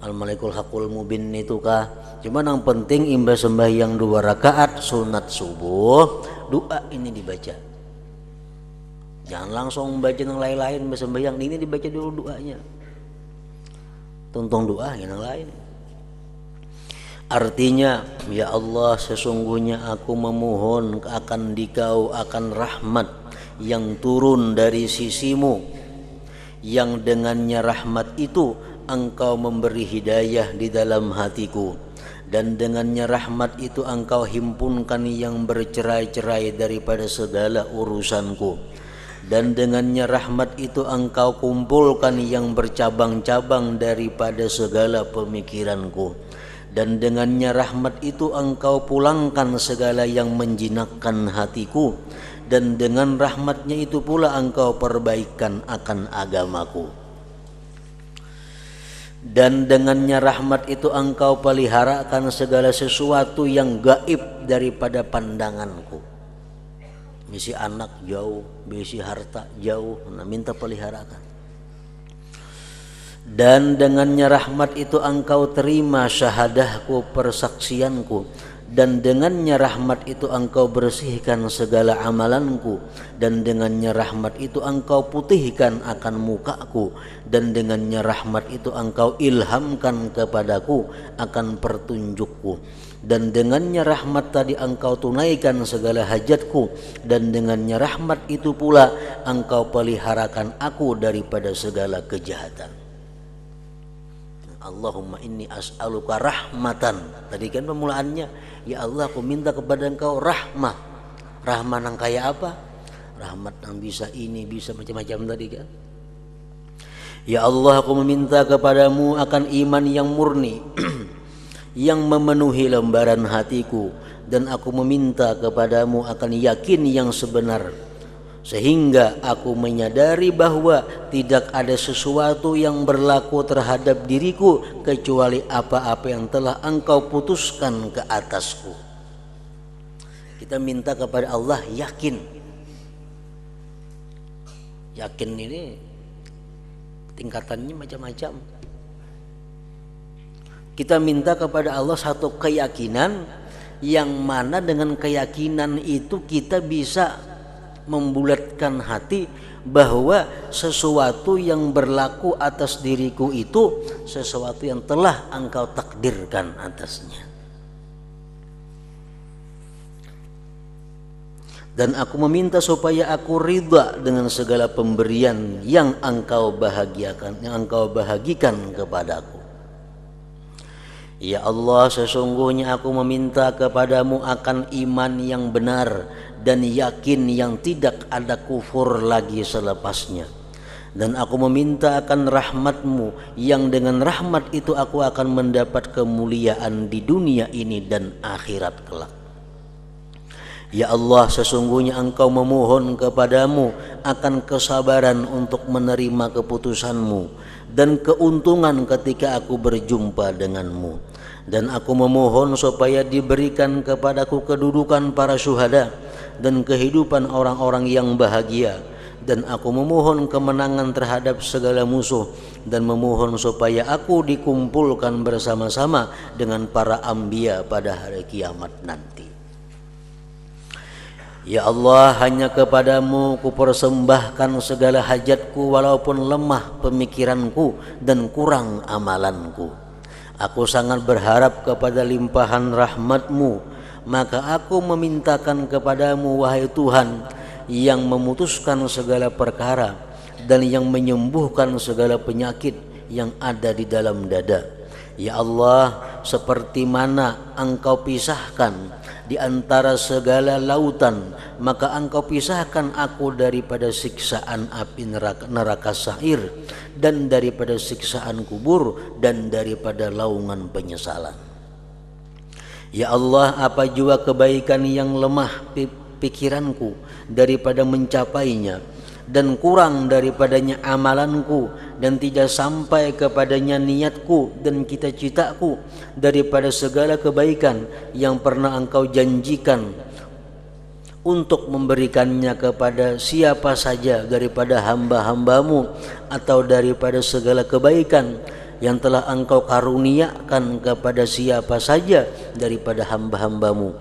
al-malikul hakul mubin itu ka. Cuma yang penting imbah sembahyang 2 rakaat sunat subuh doa ini dibaca, jangan langsung baca yang lain-lain. Imbah sembahyang ini dibaca dulu doanya, tuntung doa yang lain. Artinya, ya Allah, sesungguhnya aku memohon akan Dikau akan rahmat yang turun dari sisimu, yang dengannya rahmat itu Engkau memberi hidayah di dalam hatiku, dan dengannya rahmat itu Engkau himpunkan yang bercerai-cerai daripada segala urusanku, dan dengannya rahmat itu Engkau kumpulkan yang bercabang-cabang daripada segala pemikiranku, dan dengannya rahmat itu Engkau pulangkan segala yang menjinakkan hatiku, dan dengan rahmatnya itu pula Engkau perbaikan akan agamaku, dan dengannya rahmat itu Engkau peliharakan segala sesuatu yang gaib daripada pandanganku. Misi anak jauh, misi harta jauh, nah minta peliharakan. Dan dengannya rahmat itu Engkau terima syahadahku, persaksianku, dan dengannya rahmat itu Engkau bersihkan segala amalanku, dan dengannya rahmat itu Engkau putihkan akan mukaku, dan dengannya rahmat itu Engkau ilhamkan kepadaku akan pertunjukku, dan dengannya rahmat tadi Engkau tunaikan segala hajatku, dan dengannya rahmat itu pula Engkau peliharakan aku daripada segala kejahatan. Allahumma inni as'aluka rahmatan. Tadi kan pemulaannya, ya Allah aku minta kepada Engkau rahmah. Rahmah nang kaya apa? Rahmat nang bisa ini, bisa macam-macam tadi kan. Ya Allah aku meminta kepadamu akan iman yang murni yang memenuhi lembaran hatiku, dan aku meminta kepadamu akan yakin yang sebenar, sehingga aku menyadari bahwa tidak ada sesuatu yang berlaku terhadap diriku kecuali apa-apa yang telah Engkau putuskan ke atasku. Kita minta kepada Allah yakin. Yakin ini tingkatannya macam-macam. Kita minta kepada Allah satu keyakinan yang mana dengan keyakinan itu kita bisa membulatkan hati bahwa sesuatu yang berlaku atas diriku itu sesuatu yang telah Engkau takdirkan atasnya. Dan aku meminta supaya aku ridha dengan segala pemberian yang Engkau bahagiakan, yang Engkau bahagikan kepadaku. Ya Allah, sesungguhnya aku meminta kepadamu akan iman yang benar dan yakin yang tidak ada kufur lagi selepasnya. Dan aku meminta akan rahmatmu yang dengan rahmat itu aku akan mendapat kemuliaan di dunia ini dan akhirat kelak. Ya Allah, sesungguhnya Engkau memohon kepadamu akan kesabaran untuk menerima keputusanmu dan keuntungan ketika aku berjumpa denganmu. Dan aku memohon supaya diberikan kepadaku kedudukan para syuhada dan kehidupan orang-orang yang bahagia. Dan aku memohon kemenangan terhadap segala musuh dan memohon supaya aku dikumpulkan bersama-sama dengan para anbiya pada hari kiamat nanti. Ya Allah, hanya kepadamu kupersembahkan segala hajatku walaupun lemah pemikiranku dan kurang amalanku. Aku sangat berharap kepada limpahan rahmat-Mu, maka aku memintakan kepadamu wahai Tuhan yang memutuskan segala perkara dan yang menyembuhkan segala penyakit yang ada di dalam dada. Ya Allah, seperti mana Engkau pisahkan di antara segala lautan, maka Engkau pisahkan aku daripada siksaan api neraka sa'ir dan daripada siksaan kubur dan daripada laungan penyesalan. Ya Allah, apa jua kebaikan yang lemah pikiranku daripada mencapainya dan kurang daripadanya amalanku dan tidak sampai kepadanya niatku dan cita-citaku daripada segala kebaikan yang pernah Engkau janjikan untuk memberikannya kepada siapa saja daripada hamba-hambamu atau daripada segala kebaikan yang telah Engkau karuniakan kepada siapa saja daripada hamba-hambamu.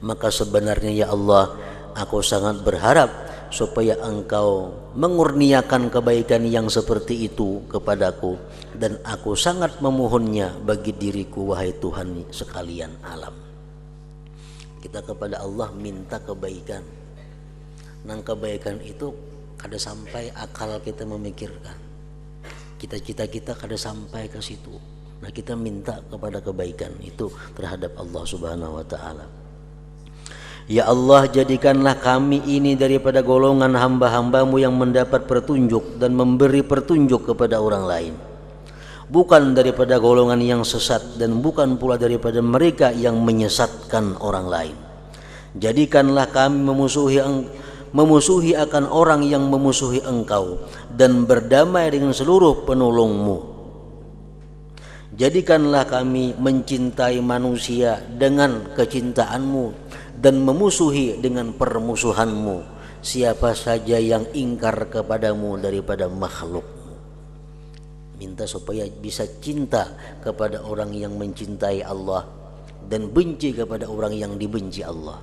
Maka sebenarnya ya Allah, aku sangat berharap supaya Engkau mengurniakan kebaikan yang seperti itu kepadaku, dan aku sangat memohonnya bagi diriku wahai Tuhan sekalian alam. Kita kepada Allah minta kebaikan, nang kebaikan itu kada sampai akal kita memikirkan, cita-cita kita kada sampai ke situ. Nah, kita minta kepada kebaikan itu terhadap Allah Subhanahu wa taala. Ya Allah, jadikanlah kami ini daripada golongan hamba-hambamu yang mendapat petunjuk dan memberi petunjuk kepada orang lain, bukan daripada golongan yang sesat dan bukan pula daripada mereka yang menyesatkan orang lain. Jadikanlah kami memusuhi akan orang yang memusuhi Engkau dan berdamai dengan seluruh penolongmu. Jadikanlah kami mencintai manusia dengan kecintaanmu dan memusuhi dengan permusuhanmu siapa saja yang ingkar kepadamu daripada makhlukmu. Minta supaya bisa cinta kepada orang yang mencintai Allah dan benci kepada orang yang dibenci Allah.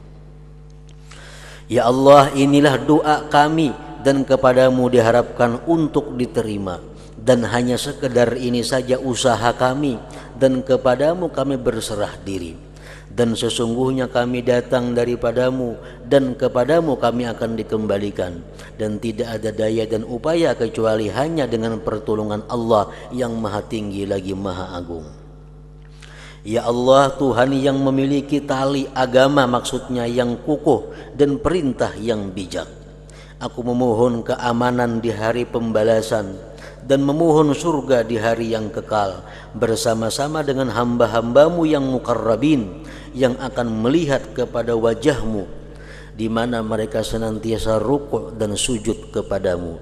Ya Allah, inilah doa kami dan kepadamu diharapkan untuk diterima, dan hanya sekedar ini saja usaha kami, dan kepadamu kami berserah diri. Dan sesungguhnya kami datang daripadamu dan kepadamu kami akan dikembalikan, dan tidak ada daya dan upaya kecuali hanya dengan pertolongan Allah yang maha tinggi lagi maha agung. Ya Allah, Tuhan yang memiliki tali agama, maksudnya yang kukuh, dan perintah yang bijak, aku memohon keamanan di hari pembalasan dan memohon surga di hari yang kekal bersama-sama dengan hamba-hambamu yang mukarrabin yang akan melihat kepada wajahmu di mana mereka senantiasa rukuk dan sujud kepadamu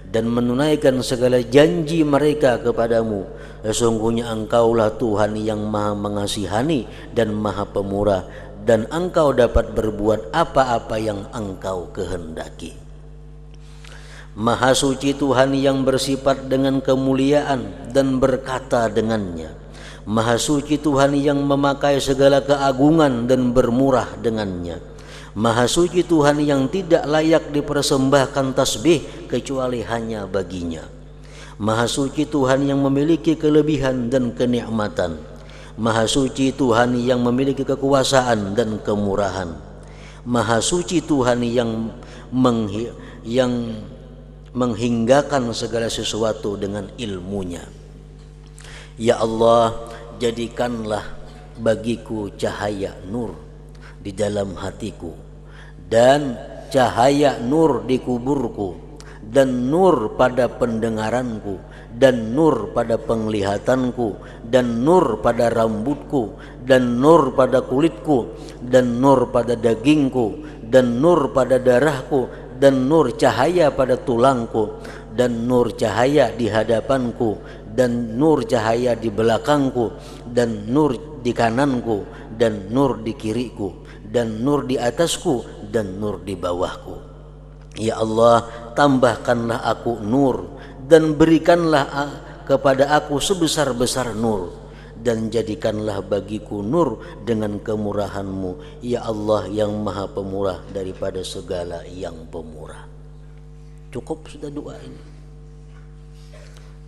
dan menunaikan segala janji mereka kepadamu. Sesungguhnya Engkaulah Tuhan yang maha mengasihani dan maha pemurah, dan Engkau dapat berbuat apa-apa yang Engkau kehendaki. Maha suci Tuhan yang bersifat dengan kemuliaan dan berkata dengannya. Maha suci Tuhan yang memakai segala keagungan dan bermurah dengannya. Maha suci Tuhan yang tidak layak dipersembahkan tasbih kecuali hanya baginya. Maha suci Tuhan yang memiliki kelebihan dan kenikmatan. Maha suci Tuhan yang memiliki kekuasaan dan kemurahan. Maha suci Tuhan yang menghinggakan segala sesuatu dengan ilmunya. Ya Allah, jadikanlah bagiku cahaya nur di dalam hatiku, dan cahaya nur di kuburku, dan nur pada pendengaranku, dan nur pada penglihatanku, dan nur pada rambutku, dan nur pada kulitku, dan nur pada dagingku, dan nur pada darahku, dan nur cahaya pada tulangku, dan nur cahaya di hadapanku, dan nur cahaya di belakangku, dan nur di kananku, dan nur di kiriku, dan nur di atasku, dan nur di bawahku. Ya Allah, tambahkanlah aku nur dan berikanlah kepada aku sebesar-besar nur, dan jadikanlah bagiku nur dengan kemurahan-Mu, ya Allah yang maha pemurah daripada segala yang pemurah. Cukup sudah doa ini.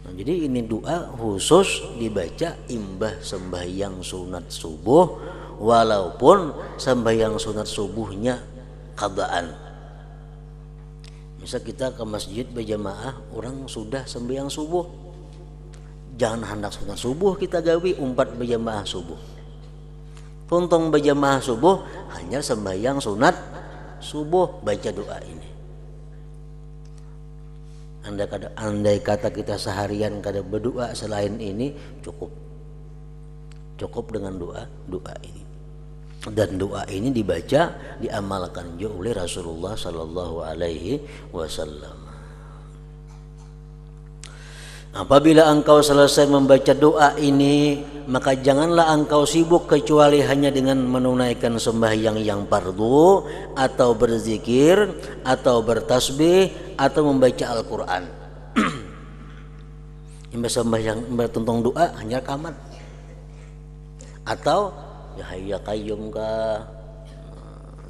Nah, jadi ini doa khusus dibaca imbah sembahyang sunat subuh, walaupun sembahyang sunat subuhnya qadaan. Misal kita ke masjid berjamaah, orang sudah sembahyang subuh, jangan hendak sunat subuh kita gawi umpat berjamaah subuh. Tuntung berjamaah subuh hanya sembahyang sunat subuh, baca doa ini. Andai kata kita seharian kada berdoa selain ini, cukup dengan doa ini. Dan doa ini dibaca, diamalkan juga oleh Rasulullah Sallallahu Alaihi Wasallam. Apabila engkau selesai membaca doa ini, maka janganlah engkau sibuk kecuali hanya dengan menunaikan sembahyang yang fardu, atau berzikir, atau bertasbih, atau membaca Al-Quran. Yang sembahyang tentang doa hanya kamat, atau ya hayya qayyum kah,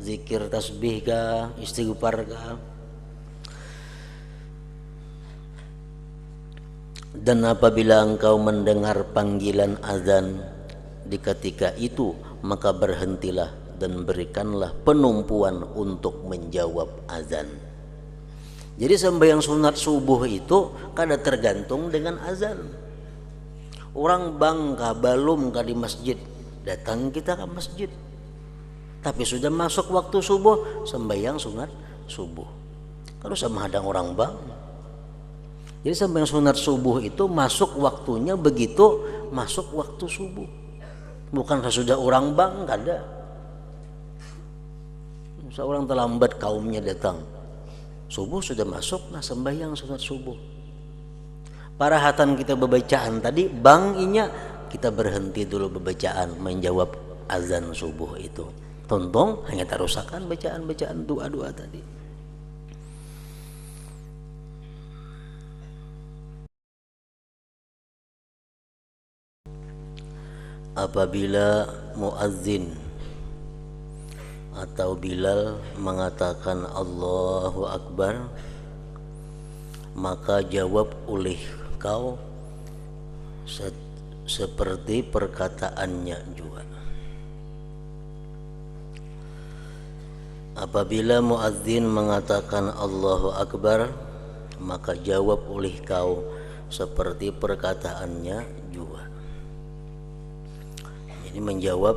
zikir tasbih kah, istighfar kah. Dan apabila engkau mendengar panggilan azan di ketika itu, maka berhentilah dan berikanlah penumpuan untuk menjawab azan. Jadi sembahyang sunat subuh itu kada tergantung dengan azan. Orang bangka balum ka di masjid, datang kita ke masjid, tapi sudah masuk waktu subuh, sembahyang sunat subuh. Kalau sama ada orang bang, jadi sembahyang sunat subuh itu masuk waktunya begitu masuk waktu subuh, bukan sesudah orang bang, kada. Seorang terlambat kaumnya datang, subuh sudah masuk, nah sembahyang sunat subuh. Parahatan kita bebacaan tadi bang inya, kita berhenti dulu bacaan menjawab azan subuh itu. Tontong hanya terusakan bacaan-bacaan doa-doa tadi. Apabila muazzin atau Bilal mengatakan Allahu Akbar, maka jawab oleh kau seperti perkataannya juga. Apabila muazzin mengatakan Allahu Akbar, maka jawab oleh kau seperti perkataannya juga. Jadi menjawab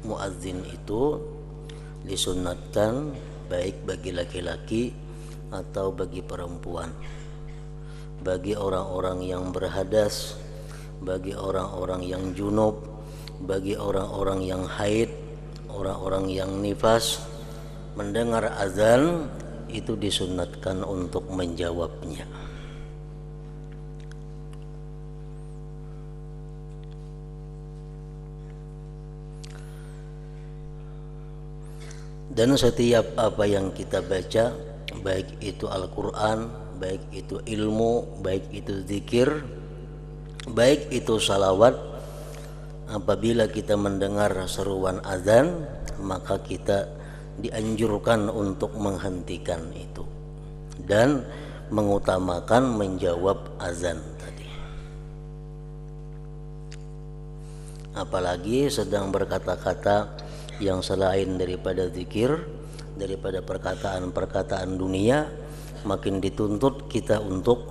muazzin itu disunatkan baik bagi laki-laki atau bagi perempuan, bagi orang-orang yang berhadas, bagi orang-orang yang junub, bagi orang-orang yang haid, orang-orang yang nifas, mendengar azan itu disunatkan untuk menjawabnya. Dan setiap apa yang kita baca, baik itu Al-Quran, baik itu ilmu, baik itu zikir, baik itu salawat, apabila kita mendengar seruan azan, maka kita dianjurkan untuk menghentikan itu dan mengutamakan menjawab azan tadi. Apalagi sedang berkata-kata yang selain daripada zikir, daripada perkataan-perkataan dunia, makin dituntut kita untuk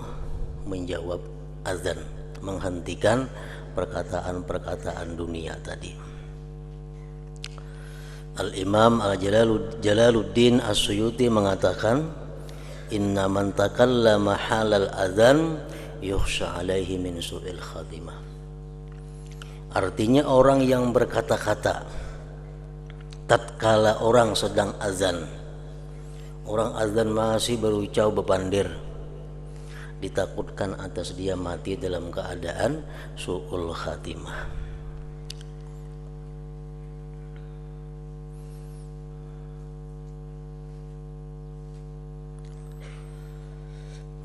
menjawab azan, menghentikan perkataan-perkataan dunia tadi. Al-Imam Jalaluddin As-Suyuti mengatakan, inna man takallama halal azan yukhsha alaihi min su'il khatimah. Artinya orang yang berkata-kata tatkala orang sedang azan, orang azan masih berucap bepandir, ditakutkan atas dia mati dalam keadaan su'ul khatimah.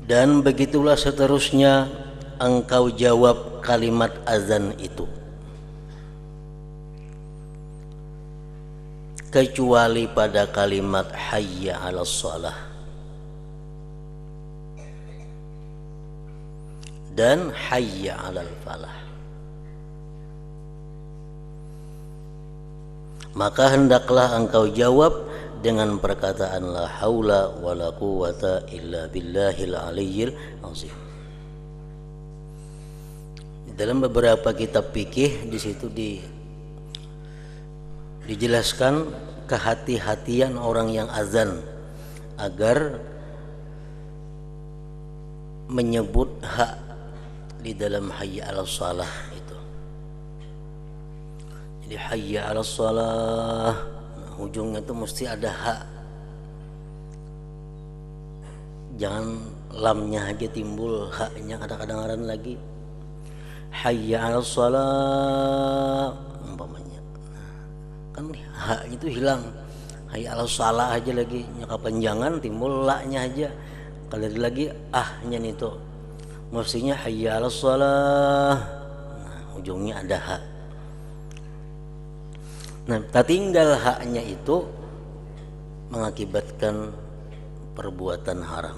Dan begitulah seterusnya engkau jawab kalimat azan itu, kecuali pada kalimat hayya 'alas shalah dan hayya 'alal falah. Maka hendaklah engkau jawab dengan perkataan la haula wala quwata illa billahil aliyyil azim. Dalam beberapa kitab fikih di situ dijelaskan kehati-hatian orang yang azan agar menyebut hak di dalam hayya 'alas shalah itu. Jadi hayya 'alas shalah, ujungnya itu mesti ada hak, jangan lamnya aja timbul, haknya kadang-kadang lagi. Hayya 'alas shalah umpamanya, kan haknya itu hilang, hayya 'alas shalah aja lagi, kepanjangan timbul la-nya aja, kalau lagi ahnya itu mestinya hayya 'alas shalah, nah, ujungnya ada hak. Nah, tertinggal haknya itu mengakibatkan perbuatan haram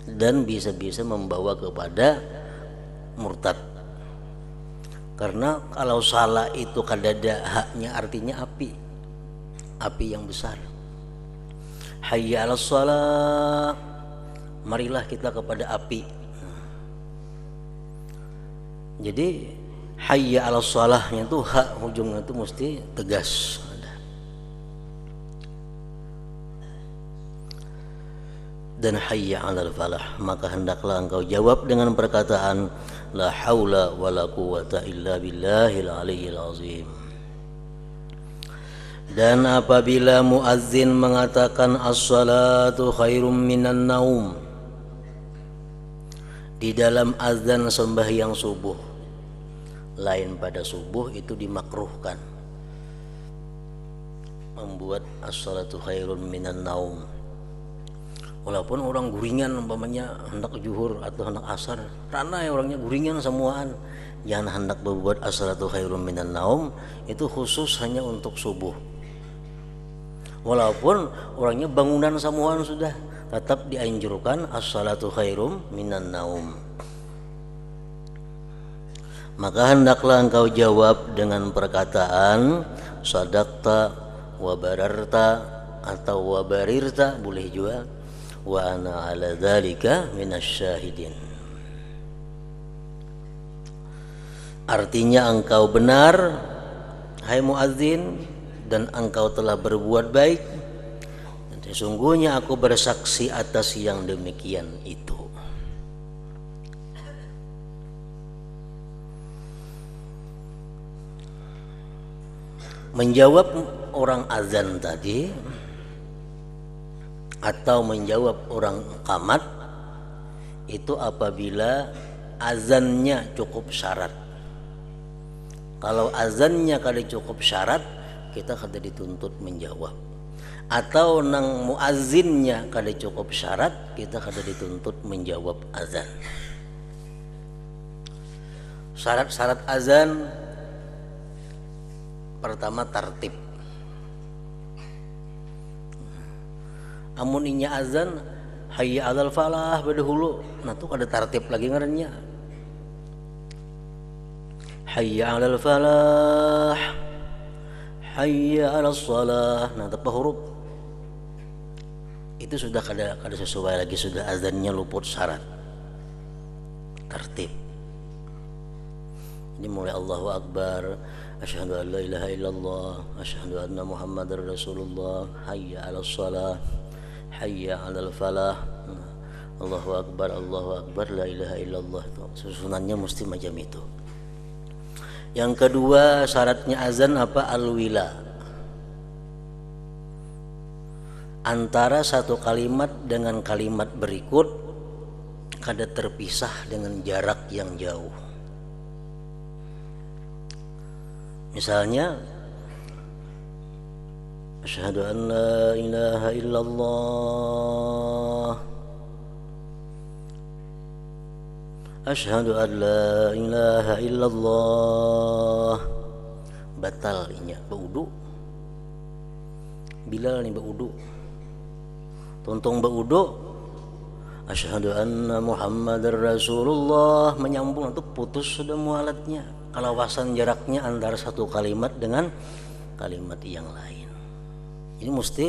dan bisa-bisa membawa kepada murtad. Karena kalau salah itu kadada haknya artinya api yang besar. Hayya 'alas shalah, marilah kita kepada api. Jadi hayya 'alas shalahnya itu hak ujungnya itu mesti tegas. Dan hayya 'alal falah, maka hendaklah engkau jawab dengan perkataan la haula wala quwata illa billahil aliyyil azim. Dan apabila muazzin mengatakan as-salatu khairum minan naum di dalam azan sembahyang subuh, lain pada subuh, itu dimakruhkan membuat as-salatu khairun minan naum. Walaupun orang guringan umpamanya hendak zuhur atau hendak asar, karena ya orangnya guringan semuaan, jangan hendak berbuat as-salatu khairun minan naum, itu khusus hanya untuk subuh. Walaupun orangnya bangunan semuaan sudah, tetap dianjurkan as-salatu khairum minan naum. Maka hendaklah engkau jawab dengan perkataan sadaqta wa bararta atau wa barirta, boleh juga, wa ana ala dzalika minasyahidin. Artinya engkau benar hai muadzin dan engkau telah berbuat baik, dan sesungguhnya aku bersaksi atas yang demikian itu. Menjawab orang azan tadi atau menjawab orang qamat itu apabila azannya cukup syarat. Kalau azannya kada cukup syarat, kita kada dituntut menjawab. Atau nang muazzinnya kada cukup syarat, kita kada dituntut menjawab azan. Syarat-syarat azan pertama tartib. Amun inya azan hayya 'alal falah badahulu, nah tuh ada tartib lagi ngarannya. Hayya 'alal falah, hayya 'alas shalah, nah tepa huruf. Itu sudah kada sesuai lagi, sudah azannya luput syarat. Tartib. Ini mulai Allahu Akbar, asyhadu an la ilaha illallah, asyhadu anna Muhammadar Rasulullah, hayya 'alas shalah, hayya 'alal falah. Allahu Akbar, la ilaha illallah, itu susunannya mesti macam itu. Yang kedua syaratnya azan apa? Al-wila, antara satu kalimat dengan kalimat berikut kada terpisah dengan jarak yang jauh. Misalnya asyhadu an la ilaha illallah, asyhadu an la ilaha illallah, batal inya baudu. Bilal ni baudu, tontong baudu, asyhadu anna Muhammadar Rasulullah, menyambung itu putus sudah mualatnya, kalawasan jaraknya antara satu kalimat dengan kalimat yang lain. Ini mesti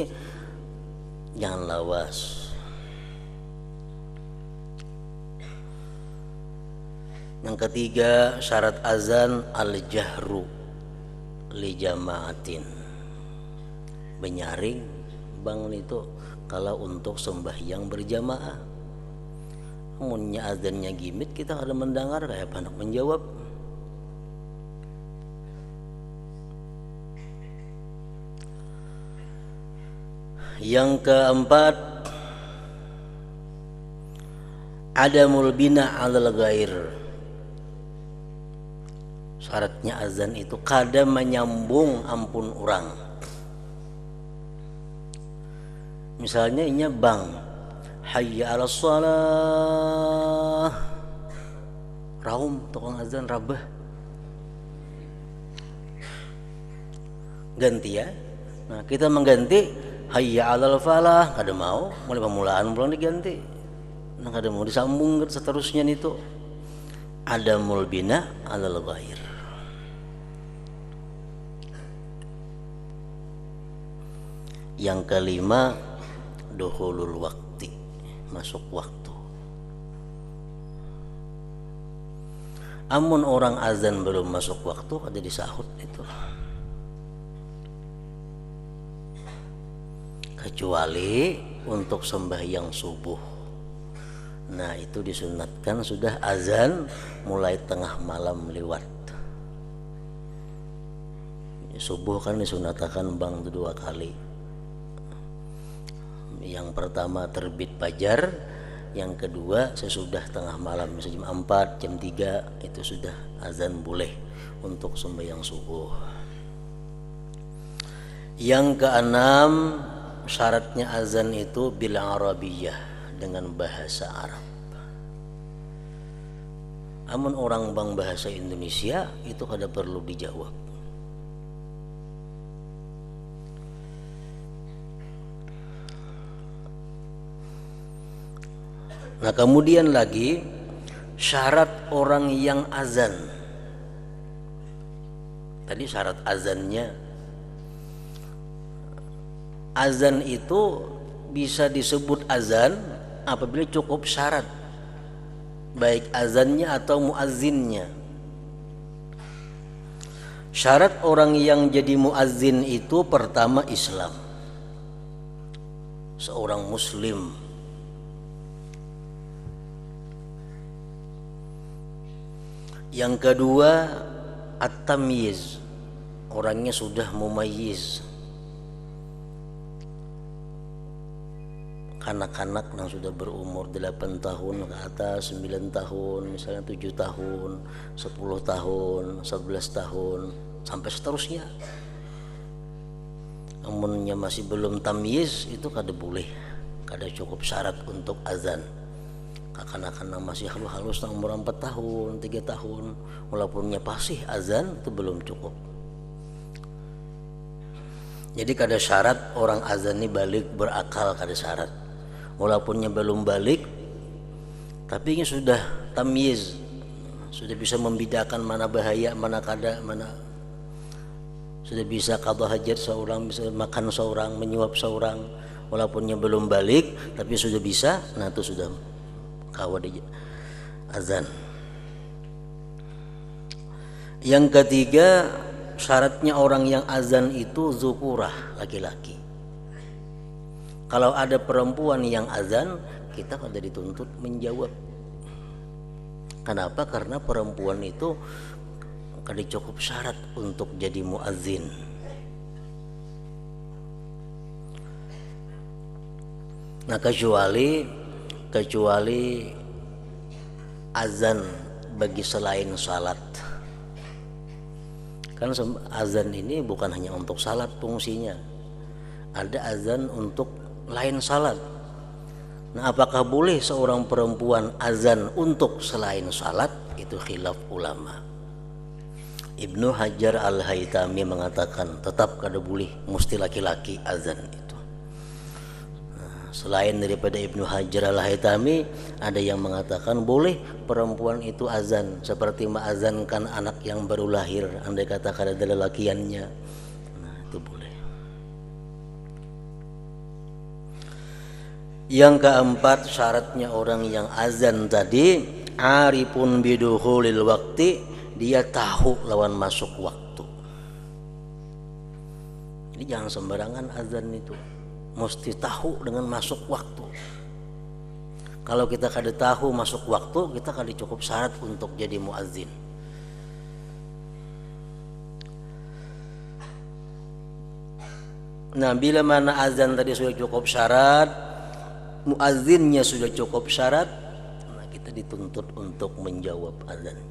jangan lawas. Yang ketiga syarat azan al-jahru li jamaatin, menyaring bangun itu kalau untuk sembahyang berjamaah. Munnya azannya gimit kita ada mendengar kayak anak menjawab. Yang keempat adamul bina 'alal ghair, syaratnya azan itu kada menyambung ampun orang. Misalnya inya bang hayya 'alas shalah, raum tukang azan rabah ganti ya. Nah kita mengganti hayya 'alal falah, kada mau, mulai pemulaan pulang diganti. Nah kada mau disambung seterusnya itu. Adamul bina 'alal ghair. Yang kelima dukhulul waqti, masuk waktu. Amun orang azan belum masuk waktu kada disahut itu, kecuali untuk sembahyang subuh. Nah itu disunatkan sudah azan mulai tengah malam lewat. Subuh kan disunatkan bang 2 kali. Yang pertama terbit fajar, yang kedua sesudah tengah malam, jam 4, jam 3 itu sudah azan boleh untuk sembahyang subuh. Yang keenam syaratnya azan itu bil arabiyah, dengan bahasa Arab. Amun orang bang bahasa Indonesia itu kada perlu dijawab. Nah kemudian lagi syarat orang yang azan. Tadi syarat azannya, azan itu bisa disebut azan apabila cukup syarat, baik azannya atau muazzinnya. Syarat orang yang jadi muazzin itu pertama Islam, seorang muslim. Yang kedua at-tamyiz, orangnya sudah mumayyiz. Kanak-kanak yang sudah berumur 8 tahun ke atas, 9 tahun, misalnya 7 tahun, 10 tahun, 11 tahun, sampai seterusnya. Amunnya masih belum tamyiz itu kada boleh, kada cukup syarat untuk azan. Kanak-kanak masih halus-halus umur 4 tahun, 3 tahun, walaupunnya pasih azan itu belum cukup. Jadi kada syarat orang azan ini balik berakal, kada syarat. Walaupunnya belum balik, tapi ini sudah tamyiz, sudah bisa membedakan mana bahaya, mana kada, mana sudah bisa qadha hajat seorang, bisa makan seorang, menyuap seorang, walaupunnya belum balik, tapi sudah bisa, nah itu sudah kawadi azan. Yang ketiga syaratnya orang yang azan itu zukurah, laki-laki. Kalau ada perempuan yang azan kita kada dituntut menjawab. Kenapa? Karena perempuan itu kada cukup syarat untuk jadi muadzin. Nah, kecuali azan bagi selain salat. Kan azan ini bukan hanya untuk salat fungsinya. Ada azan untuk lain salat. Nah, apakah boleh seorang perempuan azan untuk selain salat? Itu khilaf ulama. Ibnu Hajar Al-Haytami mengatakan tetap kada boleh, mesti laki-laki azan itu. Selain daripada Ibnu Hajar Al-Haytami, ada yang mengatakan boleh perempuan itu azan seperti mengazankan anak yang baru lahir, andai kata kada ada lelakiannya. Nah, itu boleh. Yang keempat, syaratnya orang yang azan tadi arifun bidukhulil waqti, dia tahu lawan masuk waktu. Jadi jangan sembarangan azan itu, mesti tahu dengan masuk waktu. Kalau kita kada tahu masuk waktu, kita kada cukup syarat untuk jadi muadzin. Nah, bila mana azan tadi sudah cukup syarat, muazzinnya sudah cukup syarat, nah kita dituntut untuk menjawab azannya.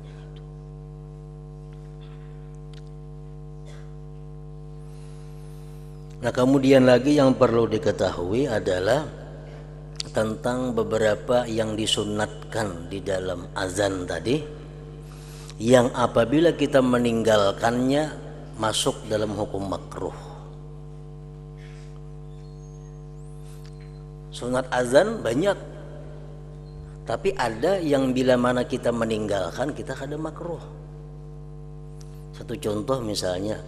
Nah, kemudian lagi yang perlu diketahui adalah tentang beberapa yang disunnatkan di dalam azan tadi, yang apabila kita meninggalkannya masuk dalam hukum makruh. Sunat azan banyak, tapi ada yang bila mana kita meninggalkan kita kada makruh. Satu contoh misalnya,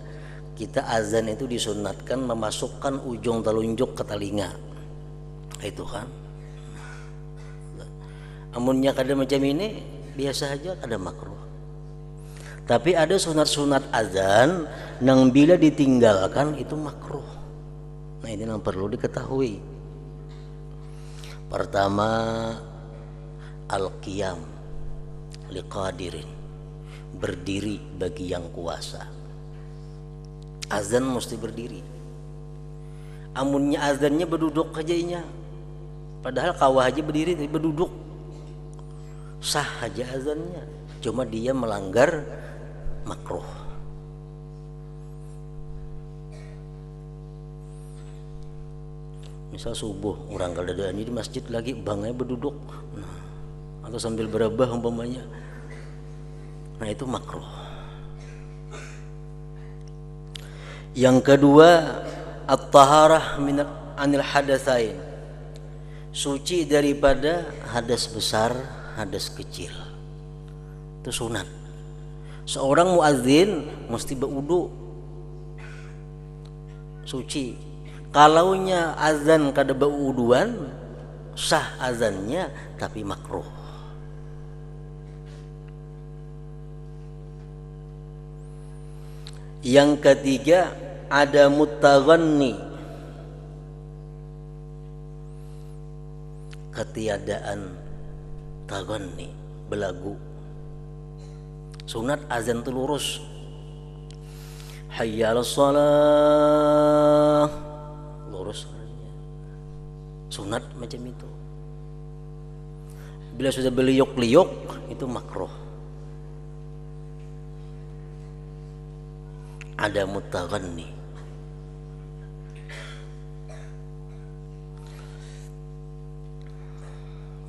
kita azan itu disunatkan memasukkan ujung telunjuk ke telinga, itu kan. Amunnya kada macam ini biasa aja kada makruh. Tapi ada sunat-sunat azan yang bila ditinggalkan itu makruh. Nah, ini yang perlu diketahui. Pertama, al-qiyam liqadirin, berdiri bagi yang kuasa. Azan mesti berdiri. Amunnya azannya berduduk aja, padahal kawah aja berdiri tapi berduduk, sah aja azannya, cuma dia melanggar makruh. Misal subuh orang kadadaan di masjid lagi bangnya berduduk, nah, atau sambil berabah umpamanya, nah itu makruh. Yang kedua, at-taharah anil hadatsain, suci daripada hadas besar, hadas kecil. Itu sunat. Seorang muadzin mesti berwudu, suci. Kalaunya azan kada berwuduan, sah azannya tapi makruh. Yang ketiga, ada mutaghanni, ketiadaan taghanni, belagu. Sunat azan itu lurus, hayya 'alas shalah, lurus. Sunat macam itu. Bila sudah beliuk-liuk itu makruh. Ada mutaghanni.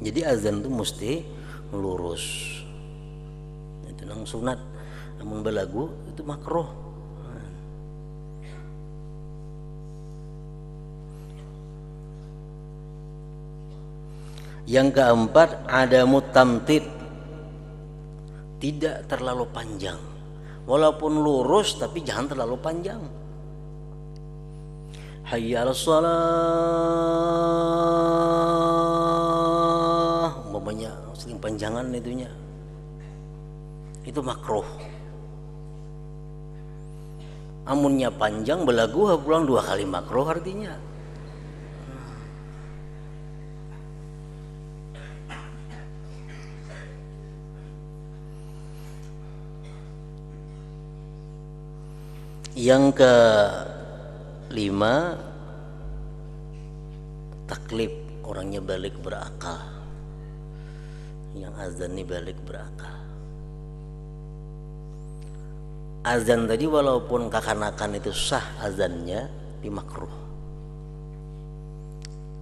Jadi azan itu mesti lurus. Itu nang sunat. Namun belagu itu makruh. Yang keempat, ada mutamtid, tidak terlalu panjang. Walaupun lurus tapi jangan terlalu panjang. Hayya 'alas shalah, umpamanya sering panjangan itunya, itu makruh. Amunnya panjang belagu pulang 2 kali makruh artinya. Yang kelima, taklif, orangnya balik berakal. Yang azan ini balik berakal. Azan tadi walaupun kekanakan itu sah azannya, dimakruh.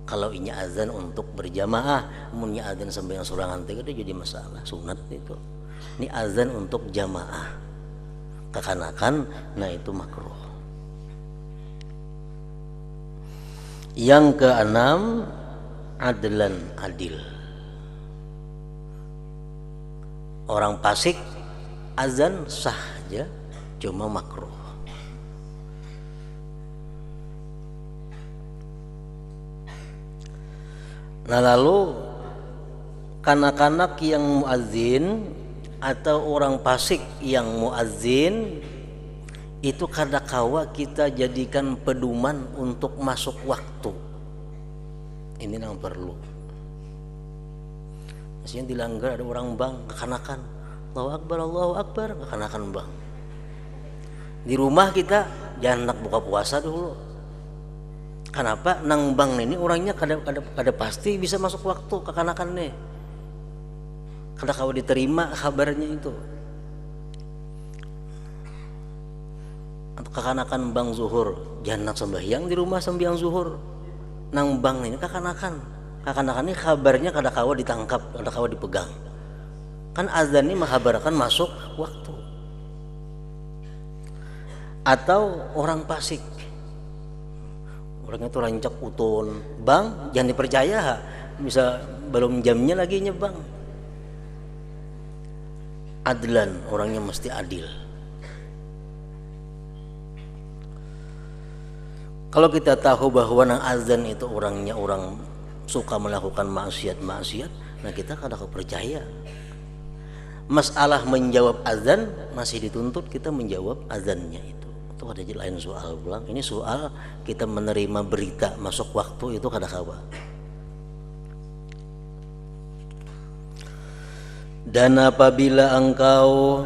Kalau ini azan untuk berjamaah, munnya azan sampai yang surangan itu jadi masalah, sunat itu. Ini azan untuk jamaah, kekanakan, nah itu makruh. Yang keenam, adlan, adil. Orang fasik azan sah aja, cuma makruh. Nah lalu kanak-kanak yang muadzin atau orang fasik yang muadzin itu kadakawa kita jadikan pedoman untuk masuk waktu. Ini yang perlu. Maksudnya dilanggar ada orang bang kekanakan, Allahu Akbar kekanakan bang. Di rumah kita jangan nak buka puasa dulu. Kenapa? Nang bang ini orangnya kada pasti bisa masuk waktu kekanakan nih. Kada kau diterima kabarnya itu. Atau kekanakan bang zuhur, jangan nak sembahyang di rumah sembahyang zuhur. Nang bang ini kekanakan ini kabarnya kada kau ditangkap, kada kau dipegang. Kan azan ini menghabarkan masuk waktu. Atau orang fasik, orangnya tuh rancak utun, bang jangan dipercaya, bisa belum jamnya lagi bang. Adlan, orangnya mesti adil. Kalau kita tahu bahwa nang azan itu orangnya orang suka melakukan maksiat, nah kita kada percaya. Masalah menjawab azan masih dituntut kita menjawab azannya itu ada lain soal pulang. Ini soal kita menerima berita masuk waktu itu kada kawa. Dan apabila engkau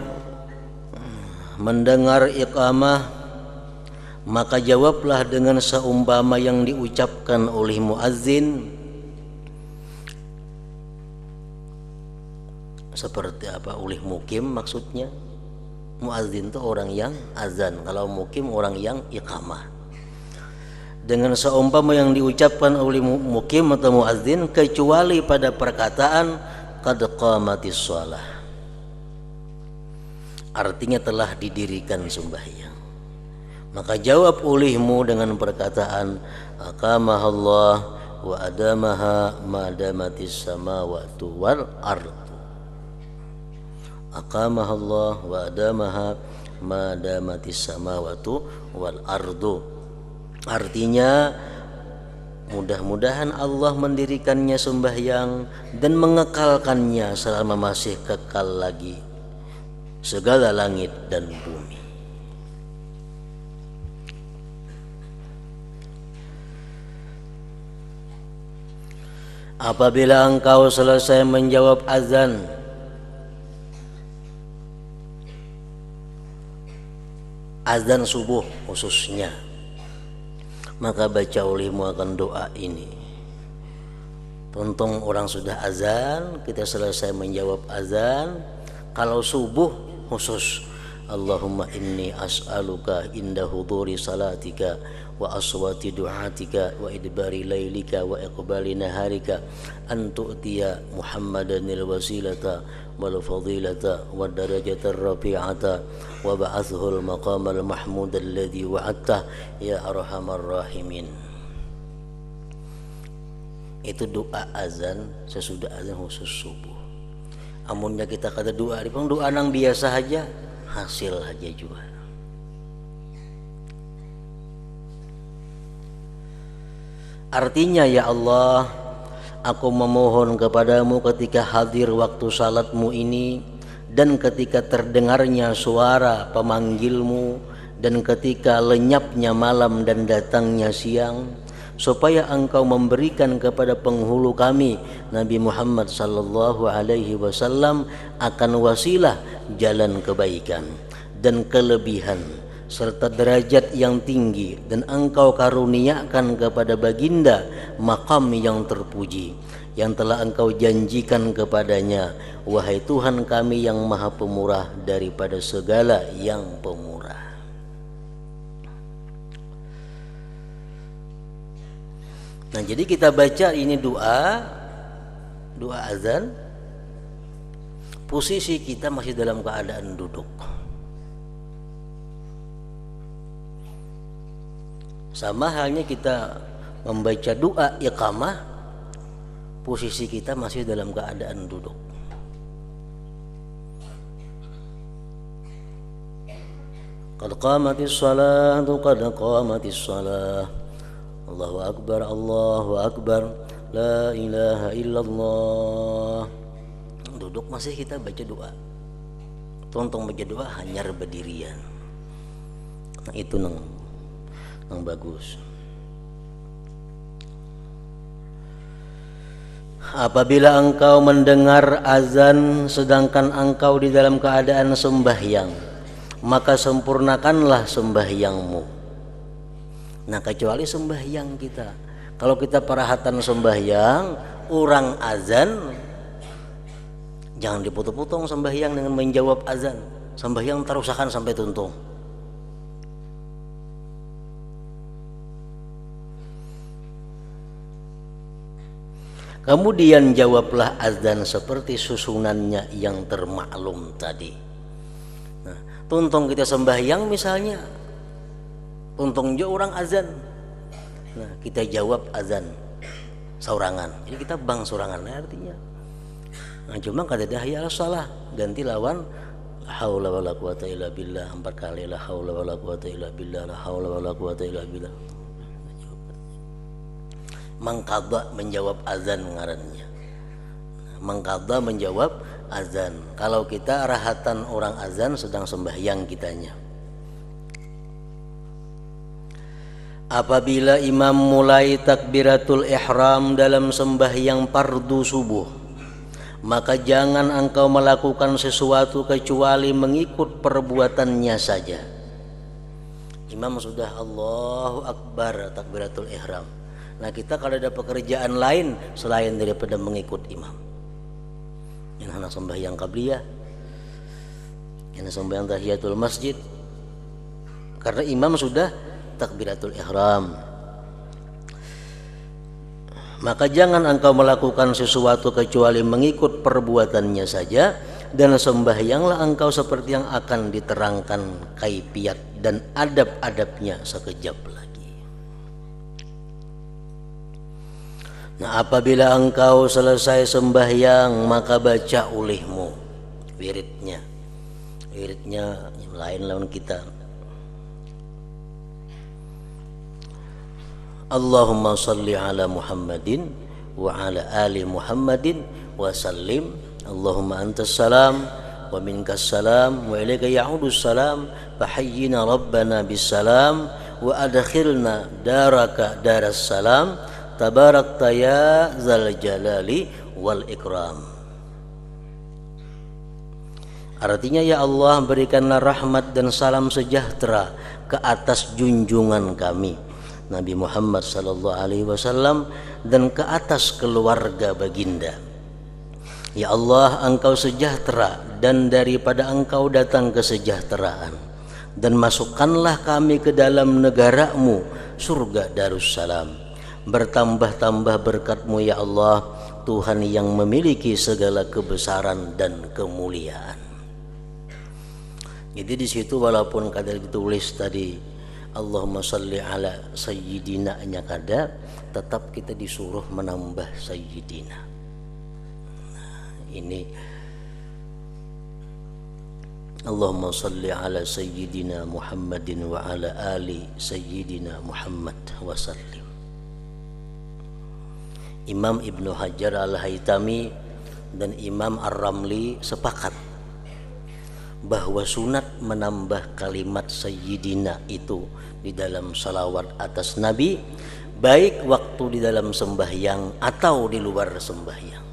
mendengar iqamah, maka jawablah dengan seumpama yang diucapkan oleh muazzin. Seperti apa? Oleh mukim maksudnya. Muazzin itu orang yang azan, kalau mukim orang yang iqamah. Dengan seumpama yang diucapkan oleh mukim atau muazzin, kecuali pada perkataan qad qamatis shalah, artinya telah didirikan sembahyang. Maka jawab olehmu dengan perkataan aqamahallah wa adamaha ma damatis samawati wal ardh. Aqamahallah wa adamaha ma damatis samawati wal ardu. Artinya mudah-mudahan Allah mendirikannya sembahyang dan mengekalkannya selama masih kekal lagi segala langit dan bumi. Apabila engkau selesai menjawab azan, azan subuh khususnya, maka baca olehmu akan doa ini. Tuntung orang sudah azan, kita selesai menjawab azan. Kalau subuh khusus, Allahumma inni as'aluka inda huduri salatika wa aswati du'atika wa idbari laylika wa iqbali naharika an tu'tiya Muhammadanil wasilata wal fadilata wad darajatar rafi'ata wa ba'athul maqamal mahmud alladhi wa'adta ya arhamar rahimin. Itu doa azan sesudah azan khusus subuh. Amunnya kita kata doa, doa nang biasa aja, hasil aja juga. Artinya, ya Allah, aku memohon kepadamu ketika hadir waktu salatmu ini, dan ketika terdengarnya suara pemanggilmu, dan ketika lenyapnya malam dan datangnya siang, supaya engkau memberikan kepada penghulu kami Nabi Muhammad sallallahu alaihi wasallam akan wasilah jalan kebaikan dan kelebihan serta derajat yang tinggi, dan engkau karuniakan kepada baginda maqam yang terpuji yang telah engkau janjikan kepadanya, wahai Tuhan kami yang maha pemurah daripada segala yang pemurah. Nah, jadi kita baca ini doa azan, posisi kita masih dalam keadaan duduk. Sama halnya kita membaca doa iqamah, posisi kita masih dalam keadaan duduk. Qad qamatis salatu, qad qamatis salah. Allahu akbar, Allahu akbar, la ilaha illallah. Duduk masih kita baca doa. Tontong baca doa hanyar berdirian. Nah, itu nang bagus. Apabila engkau mendengar azan sedangkan engkau di dalam keadaan sembahyang, maka sempurnakanlah sembahyangmu. Nah, kecuali sembahyang kita. Kalau kita parahatan sembahyang, orang azan, jangan dipotong-potong sembahyang dengan menjawab azan. Sembahyang terusakan sampai tuntung. Kemudian jawablah azan seperti susunannya yang termaklum tadi. Nah, tuntung kita sembahyang misalnya, tuntung jo orang azan. Nah, kita jawab azan saurangan. Jadi kita bang saurangan artinya. Nah, cuma kata hayya 'alas shalah, ganti lawan la haula wala quwata illa billah 4 kali, la haula wala quwata illa billah, la haula wala quwata illa billah. Mengqadha menjawab azan ngarannya. Mengqadha menjawab azan. Kalau kita rahatan orang azan sedang sembahyang kitanya. Apabila imam mulai takbiratul ihram dalam sembahyang fardu subuh, maka jangan engkau melakukan sesuatu kecuali mengikut perbuatannya saja. Imam sudah Allahu Akbar takbiratul ihram. Nah, kita kalau ada pekerjaan lain selain daripada mengikut imam, ini anak sembahyang qabliyah, ini sembahyang tahiyatul masjid, karena imam sudah takbiratul ihram, maka jangan engkau melakukan sesuatu kecuali mengikut perbuatannya saja, dan sembahyanglah engkau seperti yang akan diterangkan kaifiat dan adab-adabnya sekejap lagi. Nah, apabila engkau selesai sembahyang, maka baca olehmu wiridnya lain lawan kita. Allahumma salli ala Muhammadin wa ala ali Muhammadin wa sallim. Allahumma antas salam wa minkas salam wa ilaika ya'udus salam, fahayyina rabbana bis salam wa adkhilna daraka daras salam, tabarakta ya zal jalali wal ikram. Artinya, ya Allah, berikanlah rahmat dan salam sejahtera ke atas junjungan kami Nabi Muhammad sallallahu alaihi wasallam dan ke atas keluarga baginda. Ya Allah, engkau sejahtera dan daripada engkau datang kesejahteraan, dan masukkanlah kami ke dalam negaramu surga Darussalam. Bertambah-tambah berkat-Mu ya Allah, Tuhan yang memiliki segala kebesaran dan kemuliaan. Jadi di situ walaupun kada ditulis tadi Allahumma salli ala sayyidina nya kada, tetap kita disuruh menambah sayyidina. Nah, ini Allahumma salli ala sayyidina Muhammadin wa ala ali sayyidina Muhammad wa sallim. Imam Ibnu Hajar Al-Haytami dan Imam Ar-Ramli sepakat bahwa sunat menambah kalimat sayyidina itu di dalam salawat atas Nabi, baik waktu di dalam sembahyang atau di luar sembahyang.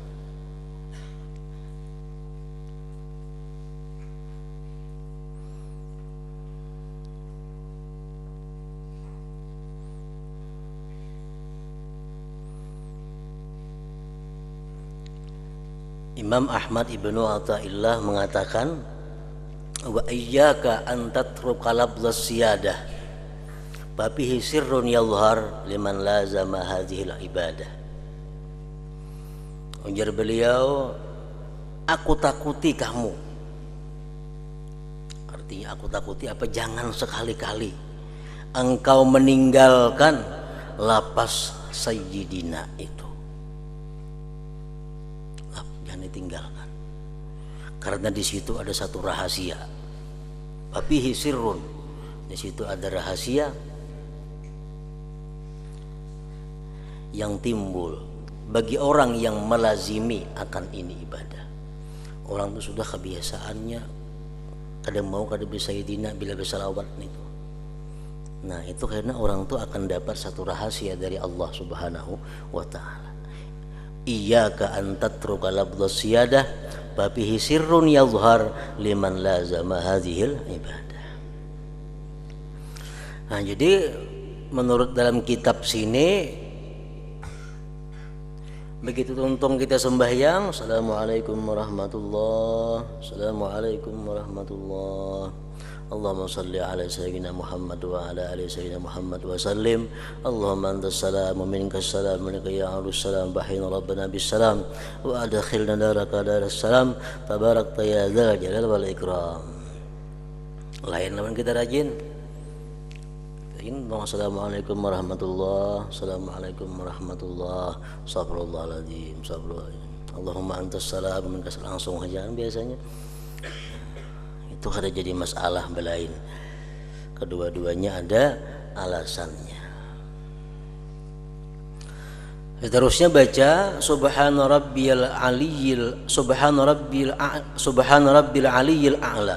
Imam Ahmad Ibnu Athaillah mengatakan, wa iyyaka an tatruka lafdhas siyadah fa fihi sirrun yadhhar liman lazama hadhil ibadah. Ujar beliau, aku takuti kamu. Artinya aku takuti apa? Jangan sekali-kali engkau meninggalkan lapas sayyidina itu. Jangan ditinggalkan. Karena di situ ada satu rahasia. Fihi sirrun. Di situ ada rahasia yang timbul bagi orang yang melazimi akan ini ibadah. Orang itu sudah kebiasaannya kadang mau kadang bisa sayyidina bila bersalawat itu. Nah, itu karena orang itu akan dapat satu rahasia dari Allah Subhanahu wa taala. Iyyaka an tatruka lafdhas siyadah fa fihi sirrun yadhhar liman lazama hadhil ibadah. Nah, jadi menurut dalam kitab sini, begitu tuntung kita sembahyang, assalamualaikum warahmatullah, assalamualaikum warahmatullah, Allahumma salli ala sayyidina Muhammad wa ala ali sayyidina Muhammad wa sallim, Allahumma antas salam wa minkas salam wa minka ya alus salam, bahina rabbana bis salam wa adkhilna daraka daras salam, tabarakta ya dzal jalal wal ikram. Lain lawan kita rajin. Assalamualaikum warahmatullah, assalamualaikum warahmatullah, astagfirullahaladzim, Allahumma antas salam, langsung aja biasanya. Itu ada jadi masalah belain. Kedua-duanya ada alasannya. Seterusnya baca subhana rabbiyal aliyyil a'la.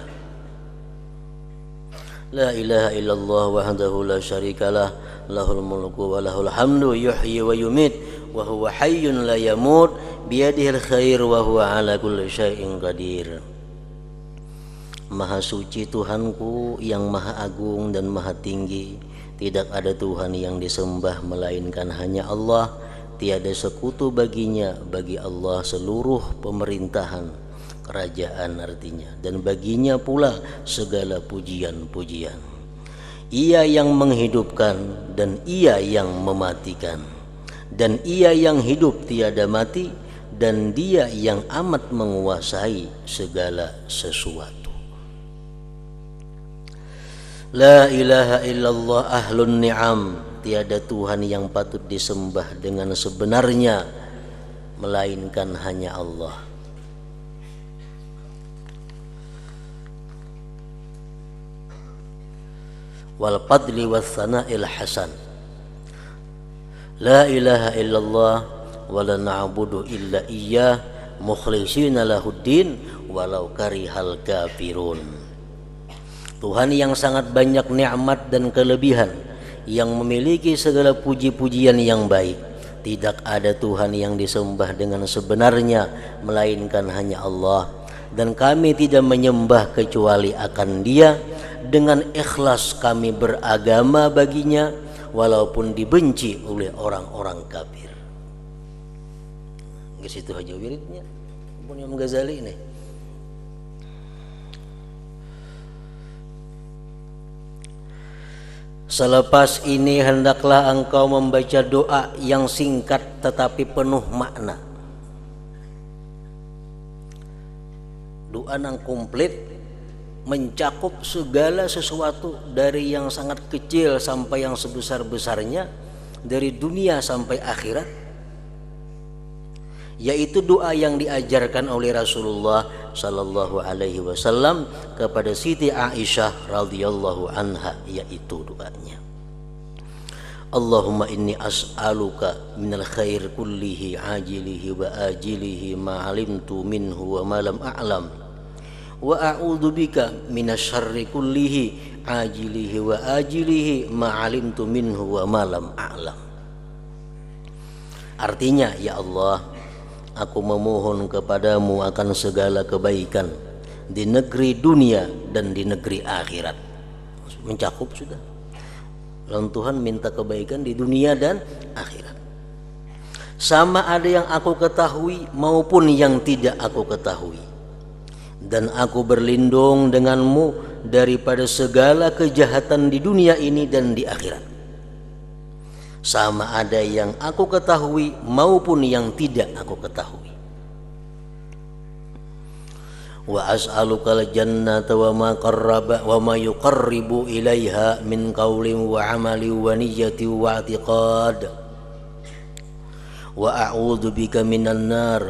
La ilaha illallah wahdahu la syarikalah, lahul mulku wa lahul hamdu, yuhyi wa yumit, wa huwa hayyun la yamut, biyadihil khair wa huwa ala kulli syai'in qadir. Maha suci Tuhanku yang maha agung dan maha tinggi, tidak ada Tuhan yang disembah melainkan hanya Allah, tiada sekutu baginya, bagi Allah seluruh pemerintahan, kerajaan artinya, dan baginya pula segala pujian-pujian. Ia yang menghidupkan dan ia yang mematikan, dan ia yang hidup tiada mati, dan dia yang amat menguasai segala sesuatu. La ilaha illallah ahlun ni'am, tiada Tuhan yang patut disembah dengan sebenarnya melainkan hanya Allah. Wal fadli was sana'il hasan, la ilaha illallah wa la na'budu illa iyyah mukhlishina lahuddin walau karihal kafirun. Tuhan yang sangat banyak nikmat dan kelebihan, yang memiliki segala puji-pujian yang baik, tidak ada Tuhan yang disembah dengan sebenarnya melainkan hanya Allah, dan kami tidak menyembah kecuali akan Dia. Dengan ikhlas kami beragama baginya, walaupun dibenci oleh orang-orang kafir. Ke situ aja wiridnya Imam Ghazali ini. Selepas ini hendaklah engkau membaca doa yang singkat tetapi penuh makna. Doa yang komplit, mencakup segala sesuatu dari yang sangat kecil sampai yang sebesar-besarnya, dari dunia sampai akhirat, yaitu doa yang diajarkan oleh Rasulullah sallallahu alaihi wasallam kepada Siti Aisyah radhiyallahu anha, yaitu doanya, Allahumma inni as'aluka minal khair kullihi ajilihi wa ajilihi ma alimtu minhu wa ma lam a'lam, wa a'udzu bika minasyarri kullihi ajilihi wa ajilihi ma alimtu minhu wa ma lam a'lam. Artinya, ya Allah, aku memohon kepadamu akan segala kebaikan di negeri dunia dan di negeri akhirat. Mencakup sudah. Lalu Tuhan minta kebaikan di dunia dan akhirat. sama ada yang aku ketahui maupun yang tidak aku ketahui. Dan aku berlindung denganmu daripada segala kejahatan di dunia ini dan di akhirat, sama ada yang aku ketahui maupun yang tidak aku ketahui. Wa as'alukal jannata wa ma yuqarribu ilaiha min qaulin wa amali wa niyyati wa i'tiqad. Wa a'udzu bika minan nar